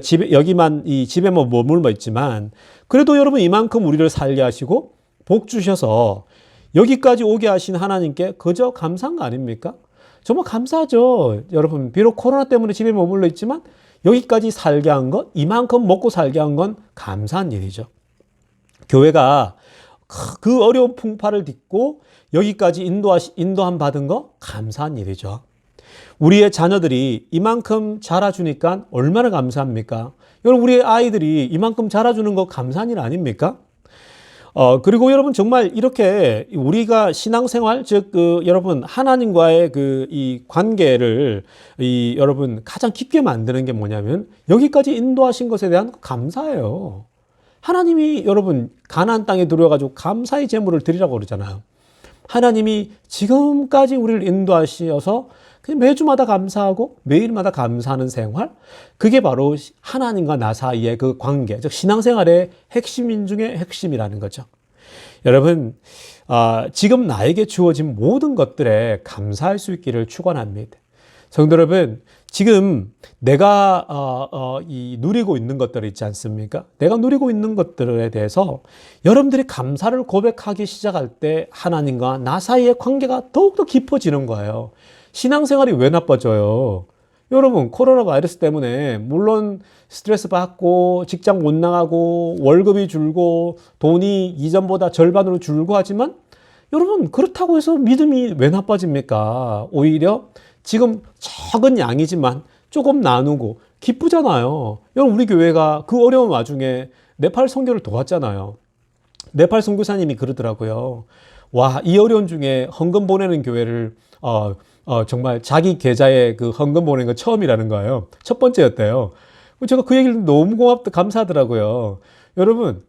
이 집에만 머물러 있지만 그래도 여러분 이만큼 우리를 살게 하시고 복 주셔서 여기까지 오게 하신 하나님께 그저 감사한 거 아닙니까? 정말 감사하죠. 여러분, 비록 코로나 때문에 집에 머물러 있지만 여기까지 살게 한 것, 이만큼 먹고 살게 한 건 감사한 일이죠. 교회가 그 어려운 풍파를 딛고 여기까지 인도함 받은 거 감사한 일이죠. 우리의 자녀들이 이만큼 자라주니까 얼마나 감사합니까? 여러분, 우리의 아이들이 이만큼 자라주는 거 감사한 일 아닙니까? 그리고 여러분 정말 이렇게 우리가 신앙생활, 즉, 여러분, 하나님과의 이 관계를 여러분 가장 깊게 만드는 게 뭐냐면 여기까지 인도하신 것에 대한 감사예요. 하나님이 여러분 가나안 땅에 들어와가지고 감사의 제물을 드리라고 그러잖아요. 하나님이 지금까지 우리를 인도하셔서 그냥 매주마다 감사하고 매일마다 감사하는 생활, 그게 바로 하나님과 나 사이의 그 관계, 즉 신앙생활의 핵심인 중에 핵심이라는 거죠. 여러분, 지금 나에게 주어진 모든 것들에 감사할 수 있기를 축원합니다. 성도 여러분, 지금 내가 누리고 있는 것들 있지 않습니까? 내가 누리고 있는 것들에 대해서 여러분들이 감사를 고백하기 시작할 때 하나님과 나 사이의 관계가 더욱더 깊어지는 거예요. 신앙생활이 왜 나빠져요? 여러분, 코로나 바이러스 때문에 물론 스트레스 받고 직장 못 나가고 월급이 줄고 돈이 이전보다 절반으로 줄고 하지만 여러분, 그렇다고 해서 믿음이 왜 나빠집니까? 오히려 지금 적은 양이지만 조금 나누고 기쁘잖아요. 여러분, 우리 교회가 그 어려운 와중에 네팔 선교를 도왔잖아요. 네팔 선교사님이 그러더라고요. 와, 이 어려운 중에 헌금 보내는 교회를 정말 자기 계좌에 그 헌금 보낸 거 처음이라는 거예요. 첫 번째였대요. 제가 그 얘기를 너무 감사하더라고요. 여러분,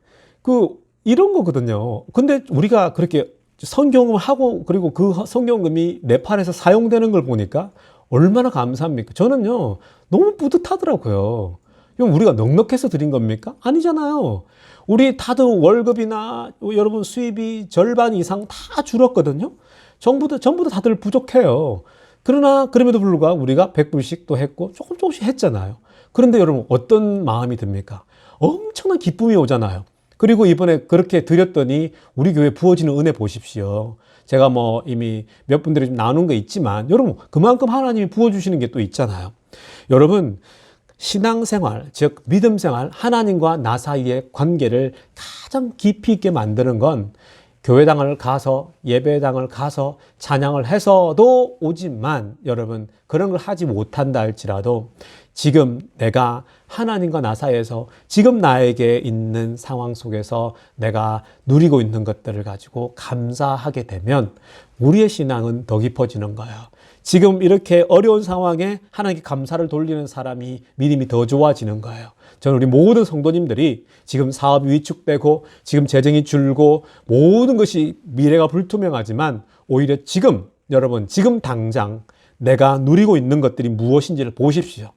이런 거거든요. 근데 우리가 그렇게 선경을 하고 그리고 그 선경금이 네팔에서 사용되는 걸 보니까 얼마나 감사합니까? 저는요, 너무 뿌듯하더라고요. 그럼 우리가 넉넉해서 드린 겁니까? 아니잖아요. 우리 다들 월급이나 여러분 수입이 절반 이상 다 줄었거든요. 전부 다 다들 부족해요. 그러나 그럼에도 불구하고 우리가 100불씩 또 했고 조금씩 했잖아요. 그런데 여러분 어떤 마음이 듭니까? 엄청난 기쁨이 오잖아요. 그리고 이번에 그렇게 드렸더니 우리 교회 부어지는 은혜 보십시오. 제가 이미 몇 분들이 좀 나눈 거 있지만 여러분 그만큼 하나님이 부어주시는 게 또 있잖아요. 여러분 신앙생활, 즉 믿음생활, 하나님과 나 사이의 관계를 가장 깊이 있게 만드는 건 교회당을 가서 예배당을 가서 찬양을 해서도 오지만 여러분 그런 걸 하지 못한다 할지라도 지금 내가 하나님과 나 사이에서 지금 나에게 있는 상황 속에서 내가 누리고 있는 것들을 가지고 감사하게 되면 우리의 신앙은 더 깊어지는 거예요. 지금 이렇게 어려운 상황에 하나님께 감사를 돌리는 사람이 믿음이 더 좋아지는 거예요. 저는 우리 모든 성도님들이 지금 사업이 위축되고 지금 재정이 줄고 모든 것이 미래가 불투명하지만 오히려 지금 여러분 지금 당장 내가 누리고 있는 것들이 무엇인지를 보십시오.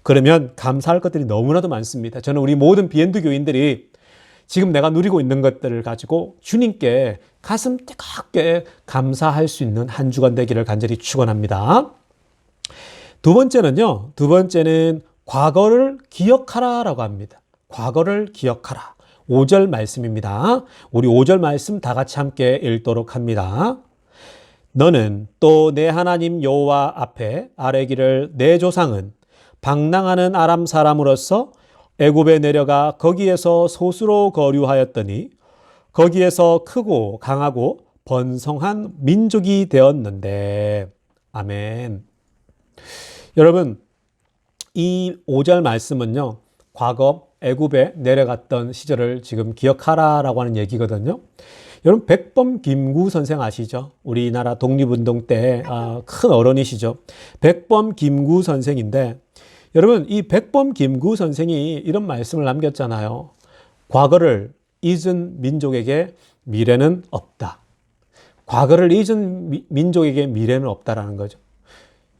그러면 감사할 것들이 너무나도 많습니다. 저는 우리 모든 비엔드 교인들이 지금 내가 누리고 있는 것들을 가지고 주님께 가슴 뜨겁게 감사할 수 있는 한 주간 되기를 간절히 축원합니다. 두 번째는 과거를 기억하라라고 합니다. 과거를 기억하라. 5절 말씀입니다. 우리 5절 말씀 다 같이 함께 읽도록 합니다. 너는 또 내 하나님 여호와 앞에 아뢰기를 내 조상은 방랑하는 아람 사람으로서 애굽에 내려가 거기에서 소수로 거류하였더니 거기에서 크고 강하고 번성한 민족이 되었는데. 아멘. 여러분, 이 5절 말씀은요, 과거 애굽에 내려갔던 시절을 지금 기억하라라고 하는 얘기거든요. 여러분, 백범 김구 선생 아시죠? 우리나라 독립운동 때 큰 어른이시죠. 백범 김구 선생인데, 여러분, 이 백범 김구 선생이 이런 말씀을 남겼잖아요. 과거를 잊은 민족에게 미래는 없다. 과거를 잊은 민족에게 미래는 없다라는 거죠.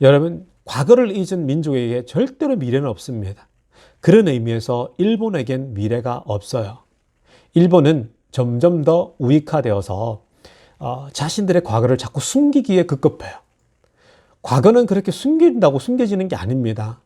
여러분, 과거를 잊은 민족에게 절대로 미래는 없습니다. 그런 의미에서 일본에겐 미래가 없어요. 일본은 점점 더 우익화되어서 자신들의 과거를 자꾸 숨기기에 급급해요. 과거는 그렇게 숨긴다고 숨겨지는 게 아닙니다.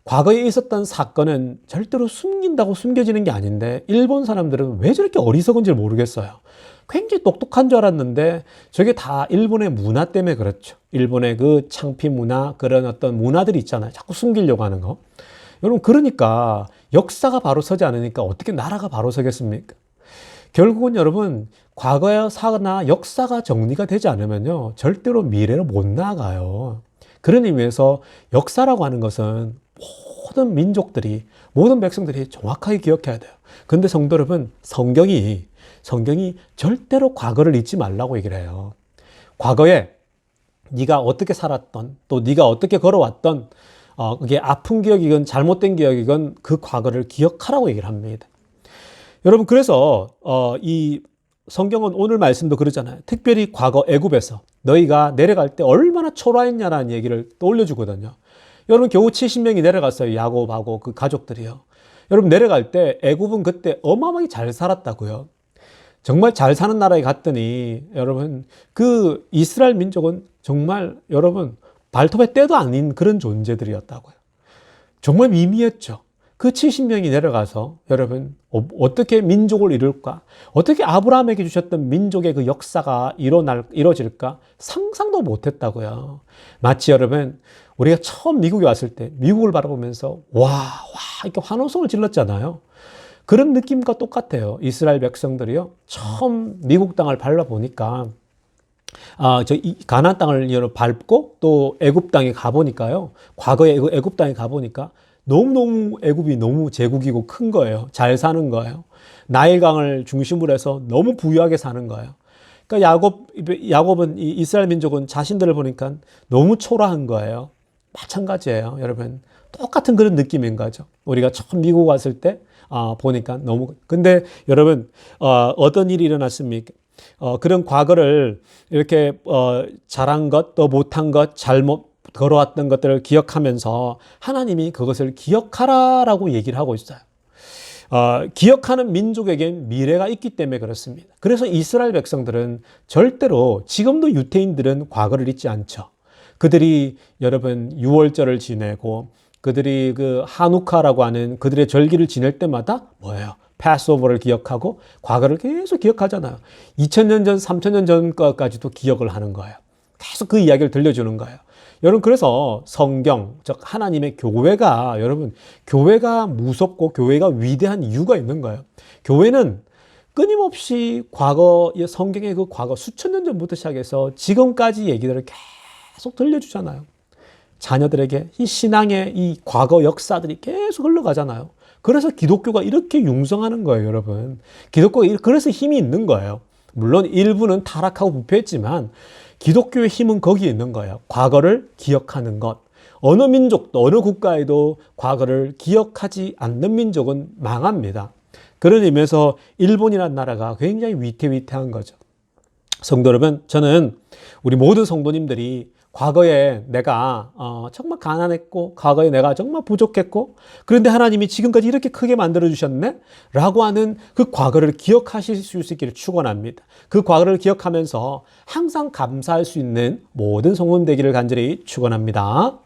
과거에 있었던 사건은 절대로 숨긴다고 숨겨지는 게 아닌데 일본 사람들은 왜 저렇게 어리석은지 모르겠어요. 굉장히 똑똑한 줄 알았는데 저게 다 일본의 문화 때문에 그렇죠. 일본의 그 창피 문화, 그런 어떤 문화들이 있잖아요. 자꾸 숨기려고 하는 거. 여러분, 그러니까 역사가 바로 서지 않으니까 어떻게 나라가 바로 서겠습니까? 결국은 여러분, 과거사나 역사가 정리가 되지 않으면요, 절대로 미래로 못 나가요. 그런 의미에서 역사라고 하는 것은 모든 민족들이, 모든 백성들이 정확하게 기억해야 돼요. 근데 성도 여러분, 성경이 절대로 과거를 잊지 말라고 얘기를 해요. 과거에 네가 어떻게 살았던, 또 네가 어떻게 걸어왔던, 그게 아픈 기억이건 잘못된 기억이건 그 과거를 기억하라고 얘기를 합니다. 여러분, 그래서 이 성경은 오늘 말씀도 그러잖아요. 특별히 과거 애굽에서 너희가 내려갈 때 얼마나 초라했냐라는 얘기를 떠올려주거든요. 여러분, 겨우 70명이 내려갔어요. 야곱하고 그 가족들이요. 여러분, 내려갈 때 애굽은 그때 어마어마하게 잘 살았다고요. 정말 잘 사는 나라에 갔더니 여러분, 그 이스라엘 민족은 정말 여러분 발톱의 때도 아닌 그런 존재들이었다고요. 정말 미미했죠. 그 70명이 내려가서 여러분 어떻게 민족을 이룰까? 어떻게 아브라함에게 주셨던 민족의 그 역사가 이루어질까? 상상도 못했다고요. 마치 여러분, 우리가 처음 미국에 왔을 때 미국을 바라보면서 와 이렇게 환호성을 질렀잖아요. 그런 느낌과 똑같아요. 이스라엘 백성들이요, 처음 미국 땅을 밟아보니까 가나안 땅을 밟고 또 애굽 땅에 가보니까요, 과거에 애굽 땅에 가보니까 너무너무 애굽이 너무 제국이고 큰 거예요. 잘 사는 거예요. 나일강을 중심으로 해서 너무 부유하게 사는 거예요. 그러니까 야곱은, 이 이스라엘 민족은 자신들을 보니까 너무 초라한 거예요. 마찬가지예요. 여러분, 똑같은 그런 느낌인 거죠. 우리가 처음 미국 왔을 때 보니까 너무. 근데 여러분, 어떤 일이 일어났습니까? 그런 과거를 이렇게 잘한 것, 또 못한 것, 잘못 걸어왔던 것들을 기억하면서 하나님이 그것을 기억하라라고 얘기를 하고 있어요. 기억하는 민족에겐 미래가 있기 때문에 그렇습니다. 그래서 이스라엘 백성들은 절대로, 지금도 유대인들은 과거를 잊지 않죠. 그들이 여러분 유월절을 지내고 그들이 그 하누카라고 하는 그들의 절기를 지낼 때마다 뭐예요? 패스오버를 기억하고 과거를 계속 기억하잖아요. 2000년 전, 3000년 전 것까지도 기억을 하는 거예요. 계속 그 이야기를 들려주는 거예요. 여러분, 그래서 성경, 즉 하나님의 교회가, 여러분, 교회가 무섭고 교회가 위대한 이유가 있는 거예요. 교회는 끊임없이 성경의 그 과거 수천 년 전부터 시작해서 지금까지 얘기들을 계속 들려주잖아요. 자녀들에게 이 신앙의 이 과거 역사들이 계속 흘러가잖아요. 그래서 기독교가 이렇게 융성하는 거예요, 여러분. 기독교가 그래서 힘이 있는 거예요. 물론 일부는 타락하고 부패했지만 기독교의 힘은 거기에 있는 거예요. 과거를 기억하는 것. 어느 민족도 어느 국가에도 과거를 기억하지 않는 민족은 망합니다. 그런 의미에서 일본이라는 나라가 굉장히 위태위태한 거죠. 성도 여러분, 저는 우리 모든 성도님들이 과거에 내가 정말 가난했고 과거에 내가 정말 부족했고 그런데 하나님이 지금까지 이렇게 크게 만들어 주셨네? 라고 하는 그 과거를 기억하실 수 있기를 축원합니다. 그 과거를 기억하면서 항상 감사할 수 있는 모든 성도님 되기를 간절히 축원합니다.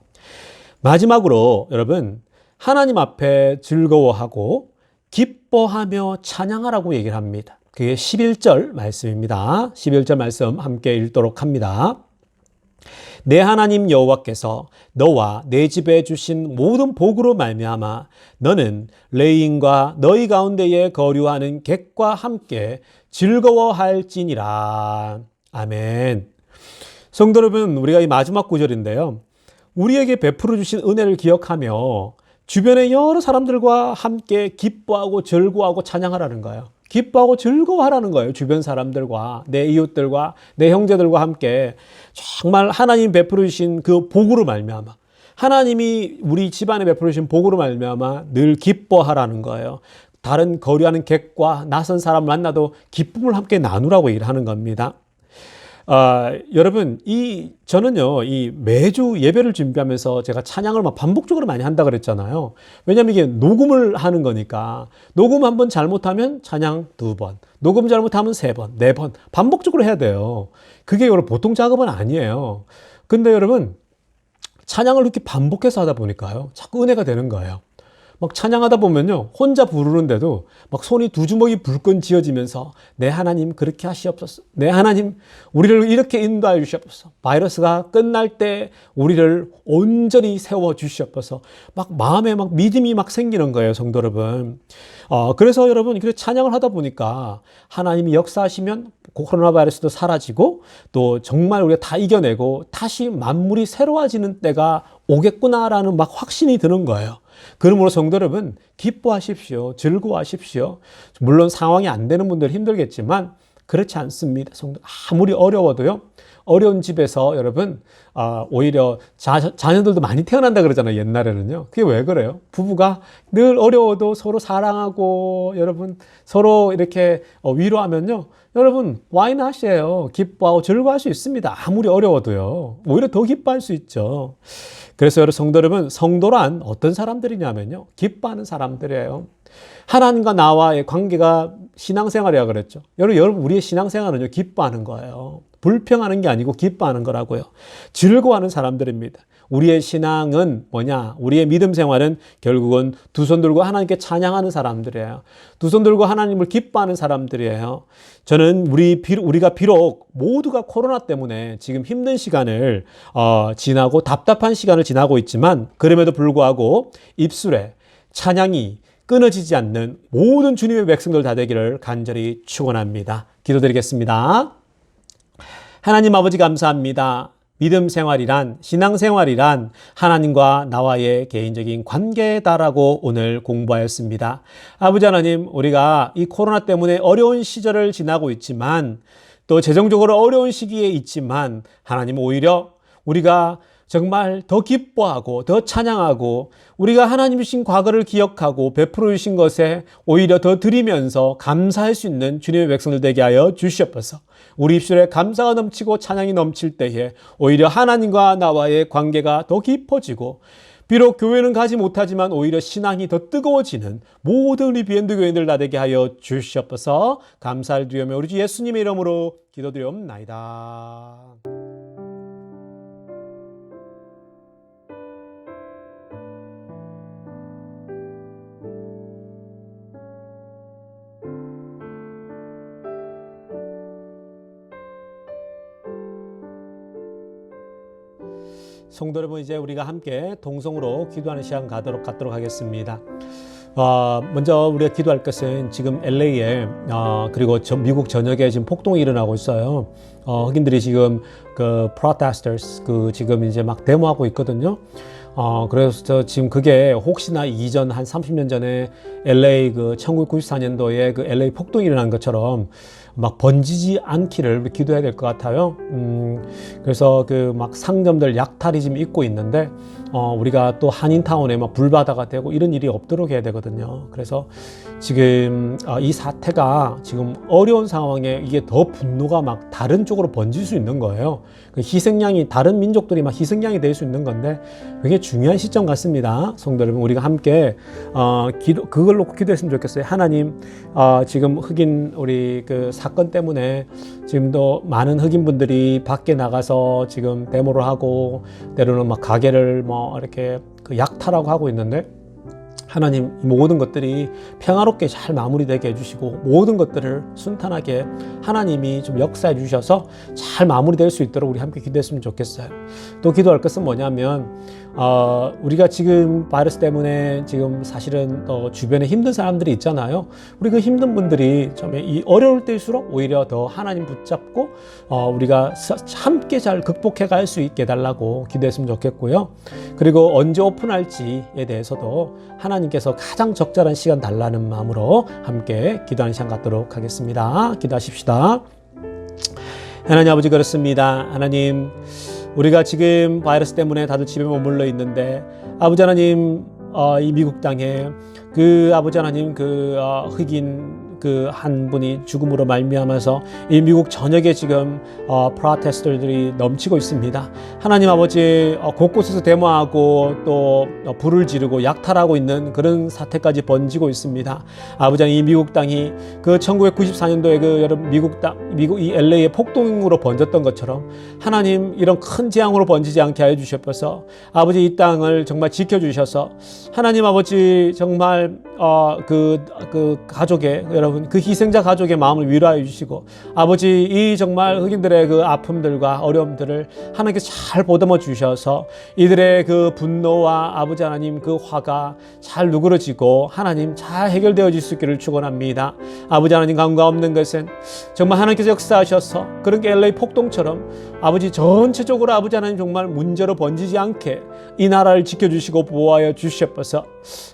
마지막으로 여러분, 하나님 앞에 즐거워하고 기뻐하며 찬양하라고 얘기를 합니다. 그게 11절 말씀입니다. 11절 말씀 함께 읽도록 합니다. 내 하나님 여호와께서 너와 내 집에 주신 모든 복으로 말미암아 너는 레인과 너희 가운데에 거류하는 객과 함께 즐거워할지니라. 아멘. 성도 여러분, 우리가 이 마지막 구절인데요, 우리에게 베풀어 주신 은혜를 기억하며 주변의 여러 사람들과 함께 기뻐하고 즐거워하고 찬양하라는 거예요. 기뻐하고 즐거워하라는 거예요. 주변 사람들과 내 이웃들과 내 형제들과 함께 정말 하나님 베풀어 주신 그 복으로 말미암아, 하나님이 우리 집안에 베풀어 주신 복으로 말미암아 늘 기뻐하라는 거예요. 다른 거류하는 객과 낯선 사람 만나도 기쁨을 함께 나누라고 얘기를 하는 겁니다. 여러분, 저는요, 매주 예배를 준비하면서 제가 찬양을 막 반복적으로 많이 한다 그랬잖아요. 왜냐면 이게 녹음을 하는 거니까. 녹음 한번 잘못하면 찬양 2번, 녹음 잘못하면 3번, 4번, 반복적으로 해야 돼요. 그게 여러분 보통 작업은 아니에요. 근데 여러분, 찬양을 이렇게 반복해서 하다 보니까요, 자꾸 은혜가 되는 거예요. 막 찬양하다 보면요, 혼자 부르는데도 막 손이 두 주먹이 불끈 쥐어지면서 내 하나님 그렇게 하시옵소서, 내 하나님 우리를 이렇게 인도하여 주시옵소서, 바이러스가 끝날 때 우리를 온전히 세워 주시옵소서, 막 마음에 막 믿음이 막 생기는 거예요, 성도 여러분. 그래서 여러분, 이렇게 찬양을 하다 보니까 하나님이 역사하시면 코로나 바이러스도 사라지고 또 정말 우리가 다 이겨내고 다시 만물이 새로워지는 때가 오겠구나라는 막 확신이 드는 거예요. 그러므로 성도 여러분, 기뻐하십시오. 즐거워하십시오. 물론 상황이 안 되는 분들 힘들겠지만 그렇지 않습니다. 성도, 아무리 어려워도요, 어려운 집에서 여러분, 오히려 자녀들도 많이 태어난다 그러잖아요, 옛날에는요. 그게 왜 그래요? 부부가 늘 어려워도 서로 사랑하고 여러분 서로 이렇게 위로하면요, 여러분 와인하시에요. 기뻐하고 즐거워할 수 있습니다. 아무리 어려워도요. 오히려 더 기뻐할 수 있죠. 그래서 여러분, 성도 여러분, 성도란 어떤 사람들이냐면요, 기뻐하는 사람들이에요. 하나님과 나와의 관계가 신앙생활이라고 그랬죠. 여러분, 우리의 신앙생활은요, 기뻐하는 거예요. 불평하는 게 아니고 기뻐하는 거라고요. 즐거워하는 사람들입니다. 우리의 신앙은 뭐냐? 우리의 믿음 생활은 결국은 두 손 들고 하나님께 찬양하는 사람들이에요. 두 손 들고 하나님을 기뻐하는 사람들이에요. 저는 우리가 비록 모두가 코로나 때문에 지금 힘든 시간을 지나고 답답한 시간을 지나고 있지만 그럼에도 불구하고 입술에 찬양이 끊어지지 않는 모든 주님의 백성들 다 되기를 간절히 축원합니다. 기도드리겠습니다. 하나님 아버지, 감사합니다. 믿음 생활이란, 신앙 생활이란 하나님과 나와의 개인적인 관계다라고 오늘 공부하였습니다. 아버지 하나님, 우리가 이 코로나 때문에 어려운 시절을 지나고 있지만 또 재정적으로 어려운 시기에 있지만 하나님, 오히려 우리가 정말 더 기뻐하고 더 찬양하고 우리가 하나님 주신 과거를 기억하고 베풀어 주신 것에 오히려 더 드리면서 감사할 수 있는 주님의 백성들 되게 하여 주시옵소서. 우리 입술에 감사가 넘치고 찬양이 넘칠 때에 오히려 하나님과 나와의 관계가 더 깊어지고 비록 교회는 가지 못하지만 오히려 신앙이 더 뜨거워지는 모든 우리 비엔드 교인들 다 되게 하여 주시옵소서. 감사를 드리며 우리 주 예수님의 이름으로 기도드리옵나이다. 성도 여러분, 이제 우리가 함께 동성으로 기도하는 시간 갖도록 하겠습니다. 먼저 우리가 기도할 것은 지금 LA에 그리고 미국 전역에 지금 폭동이 일어나고 있어요. 흑인들이 지금 그 protesters 지금 이제 막 데모하고 있거든요. 그래서 지금 그게 혹시나 이전 한 30년 전에 LA 1994년도에 그 LA 폭동이 일어난 것처럼 막 번지지 않기를 기도해야 될 것 같아요. 그래서 그 막 상점들 약탈이 지금 있고 있는데 우리가 또 한인타운에 막 불바다가 되고 이런 일이 없도록 해야 되거든요. 그래서 지금 이 사태가 지금 어려운 상황에 이게 더 분노가 막 다른 쪽으로 번질 수 있는 거예요. 그 희생양이 다른 민족들이 막 희생양이 될 수 있는 건데 굉장히 중요한 시점 같습니다. 성도 여러분, 우리가 함께 그걸 놓고 기도했으면 좋겠어요. 하나님, 지금 흑인 우리 그 사건 때문에 지금도 많은 흑인 분들이 밖에 나가서 지금 데모를 하고 때로는 막 가게를 뭐 이렇게 그 약탈하고 하고 있는데, 하나님, 이 모든 것들이 평화롭게 잘 마무리되게 해주시고 모든 것들을 순탄하게 하나님이 좀 역사해 주셔서 잘 마무리될 수 있도록 우리 함께 기도했으면 좋겠어요. 또 기도할 것은 뭐냐면 우리가 지금 바이러스 때문에 지금 사실은 주변에 힘든 사람들이 있잖아요. 우리 그 힘든 분들이 좀 이 어려울 때일수록 오히려 더 하나님 붙잡고 우리가 함께 잘 극복해 갈 수 있게 해달라고 기도했으면 좋겠고요. 그리고 언제 오픈할지에 대해서도 하나님께서 가장 적절한 시간 달라는 마음으로 함께 기도하는 시간 갖도록 하겠습니다. 기도하십시다. 하나님 아버지, 그렇습니다. 하나님, 우리가 지금 바이러스 때문에 다들 집에 머물러 있는데 아버지 하나님, 이 미국 땅에 그 아버지 하나님 그 흑인 그 한 분이 죽음으로 말미암아서 이 미국 전역에 지금 프로테스터들이 넘치고 있습니다. 하나님 아버지, 곳곳에서 데모하고 또 불을 지르고 약탈하고 있는 그런 사태까지 번지고 있습니다. 아버지 하나님, 이 미국 땅이 그 1994년도에 그 여러분 미국 이 LA의 폭동으로 번졌던 것처럼 하나님, 이런 큰 재앙으로 번지지 않게 하여 주셔서 아버지, 이 땅을 정말 지켜주셔서 하나님 아버지, 정말 그 가족의 여러분, 그 희생자 가족의 마음을 위로하여 주시고 아버지, 이 정말 흑인들의 그 아픔들과 어려움들을 하나님께서 잘 보듬어 주셔서 이들의 그 분노와 아버지 하나님 그 화가 잘 누그러지고 하나님 잘 해결되어질 수 있기를 축원합니다. 아버지 하나님, 강과 없는 것은 정말 하나님께서 역사하셔서 그런 게 LA 폭동처럼 아버지 전체적으로 아버지 하나님 정말 문제로 번지지 않게 이 나라를 지켜주시고 보호하여 주시옵소서.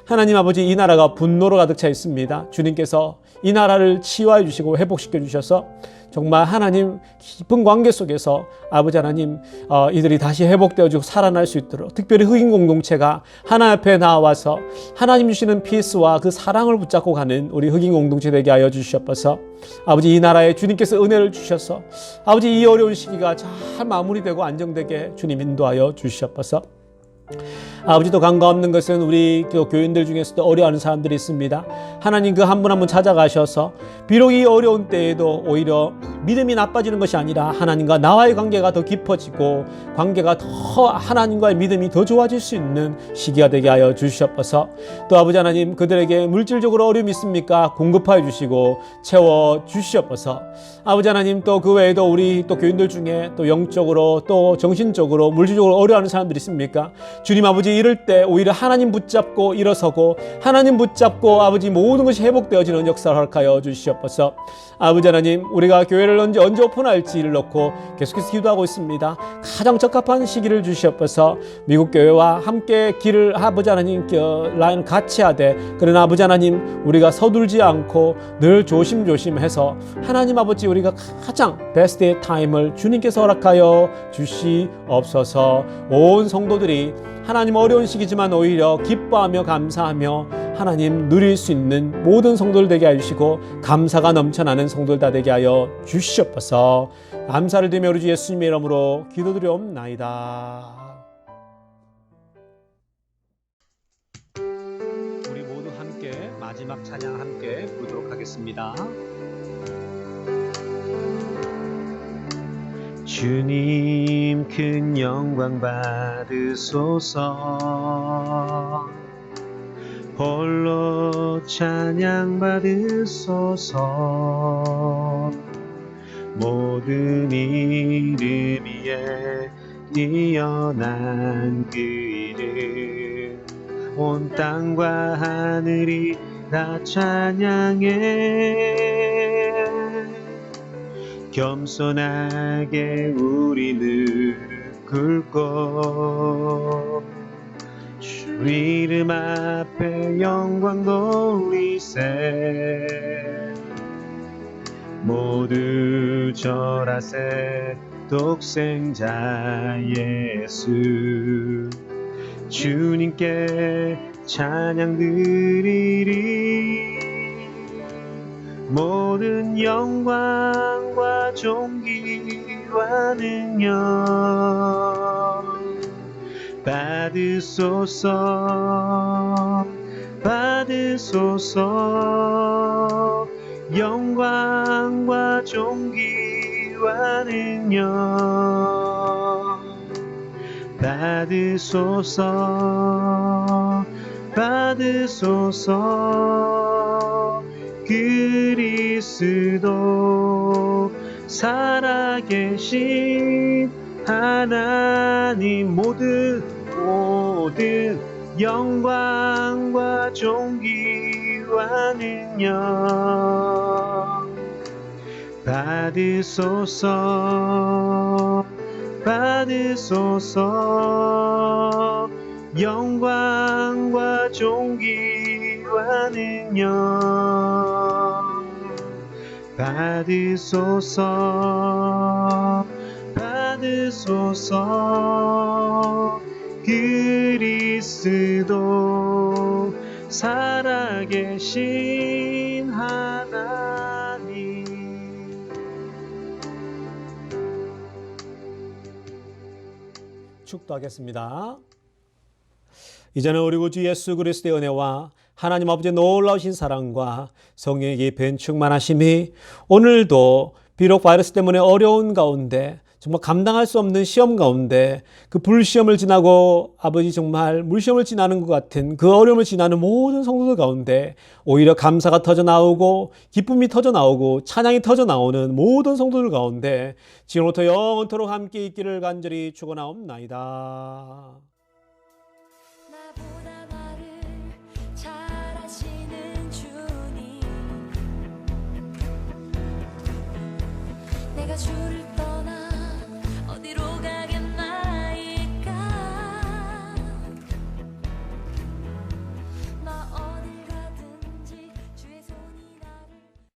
하나님 아버지, 이 나라가 분노로 가득 차 있습니다. 주님께서 이 나라를 치유해 주시고 회복시켜 주셔서 정말 하나님 깊은 관계 속에서 아버지 하나님 이들이 다시 회복되어지고 살아날 수 있도록, 특별히 흑인 공동체가 하나님 앞에 나와서 하나님 주시는 피스와 그 사랑을 붙잡고 가는 우리 흑인 공동체 되게 하여 주시옵소서. 아버지, 이 나라에 주님께서 은혜를 주셔서 아버지, 이 어려운 시기가 잘 마무리되고 안정되게 주님 인도하여 주시옵소서. 아버지도 강과 없는 것은 우리 교인들 중에서도 어려워하는 사람들이 있습니다. 하나님, 그 한 분 한 분 찾아가셔서 비록 이 어려운 때에도 오히려 믿음이 나빠지는 것이 아니라 하나님과 나와의 관계가 더 깊어지고 관계가 더 하나님과의 믿음이 더 좋아질 수 있는 시기가 되게 하여 주시옵소서. 또 아버지 하나님, 그들에게 물질적으로 어려움이 있습니까? 공급하여 주시고 채워 주시옵소서. 아버지 하나님, 또 그 외에도 우리 또 교인들 중에 또 영적으로 또 정신적으로 물질적으로 어려워하는 사람들이 있습니까? 주님 아버지, 이럴 때 오히려 하나님 붙잡고 일어서고 하나님 붙잡고 아버지 모든 것이 회복되어지는 역사를 허락하여 주시옵소서. 아버지 하나님, 우리가 교회를 언제 오픈할지를 놓고 계속해서 기도하고 있습니다. 가장 적합한 시기를 주시옵소서. 미국 교회와 함께 길을 아버지 하나님 라인을 같이 하되, 그러나 아버지 하나님, 우리가 서둘지 않고 늘 조심조심해서 하나님 아버지, 우리가 가장 베스트의 타임을 주님께서 허락하여 주시옵소서. 온 성도들이 하나님 어려운 시기지만 오히려 기뻐하며 감사하며 하나님 누릴 수 있는 모든 성도들 되게 해주시고 감사가 넘쳐나는 성도들 다 되게 하여 주시옵소서. 감사를 드리며 우리 주 예수님의 이름으로 기도드리옵나이다. 우리 모두 함께 마지막 찬양 함께 부르도록 하겠습니다. 주님 큰 영광 받으소서. 홀로 찬양 받으소서. 모든 이름 위에 뛰어난 그 이름, 온 땅과 하늘이 다 찬양해. 겸손하게 우리 무릎 꿇고 주 이름 앞에 영광 돌리세. 모두 절하세 독생자 예수 주님께 찬양 드리리 모든 영광과 존귀와 능력 받으소서 받으소서 영광과 존귀와 능력 받으소서 받으소서 그리스도 살아계신 하나님 모든 영광과 존귀와 능력 받으소서 받으소서 영광과 존귀와 능력 받으소서 받으소서 그리스도 살아계신 하나님 축도하겠습니다. 이제는 우리 구주 예수 그리스도의 은혜와 하나님 아버지의 놀라우신 사랑과 성령의 깊은 충만하심이 오늘도 비록 바이러스 때문에 어려운 가운데 정말 감당할 수 없는 시험 가운데 그 불시험을 지나고 아버지 정말 물시험을 지나는 것 같은 그 어려움을 지나는 모든 성도들 가운데 오히려 감사가 터져 나오고 기쁨이 터져 나오고 찬양이 터져 나오는 모든 성도들 가운데 지금부터 영원토록 함께 있기를 간절히 축원하옵나이다. 나보다 나를 잘 아시는 주님 내가 주를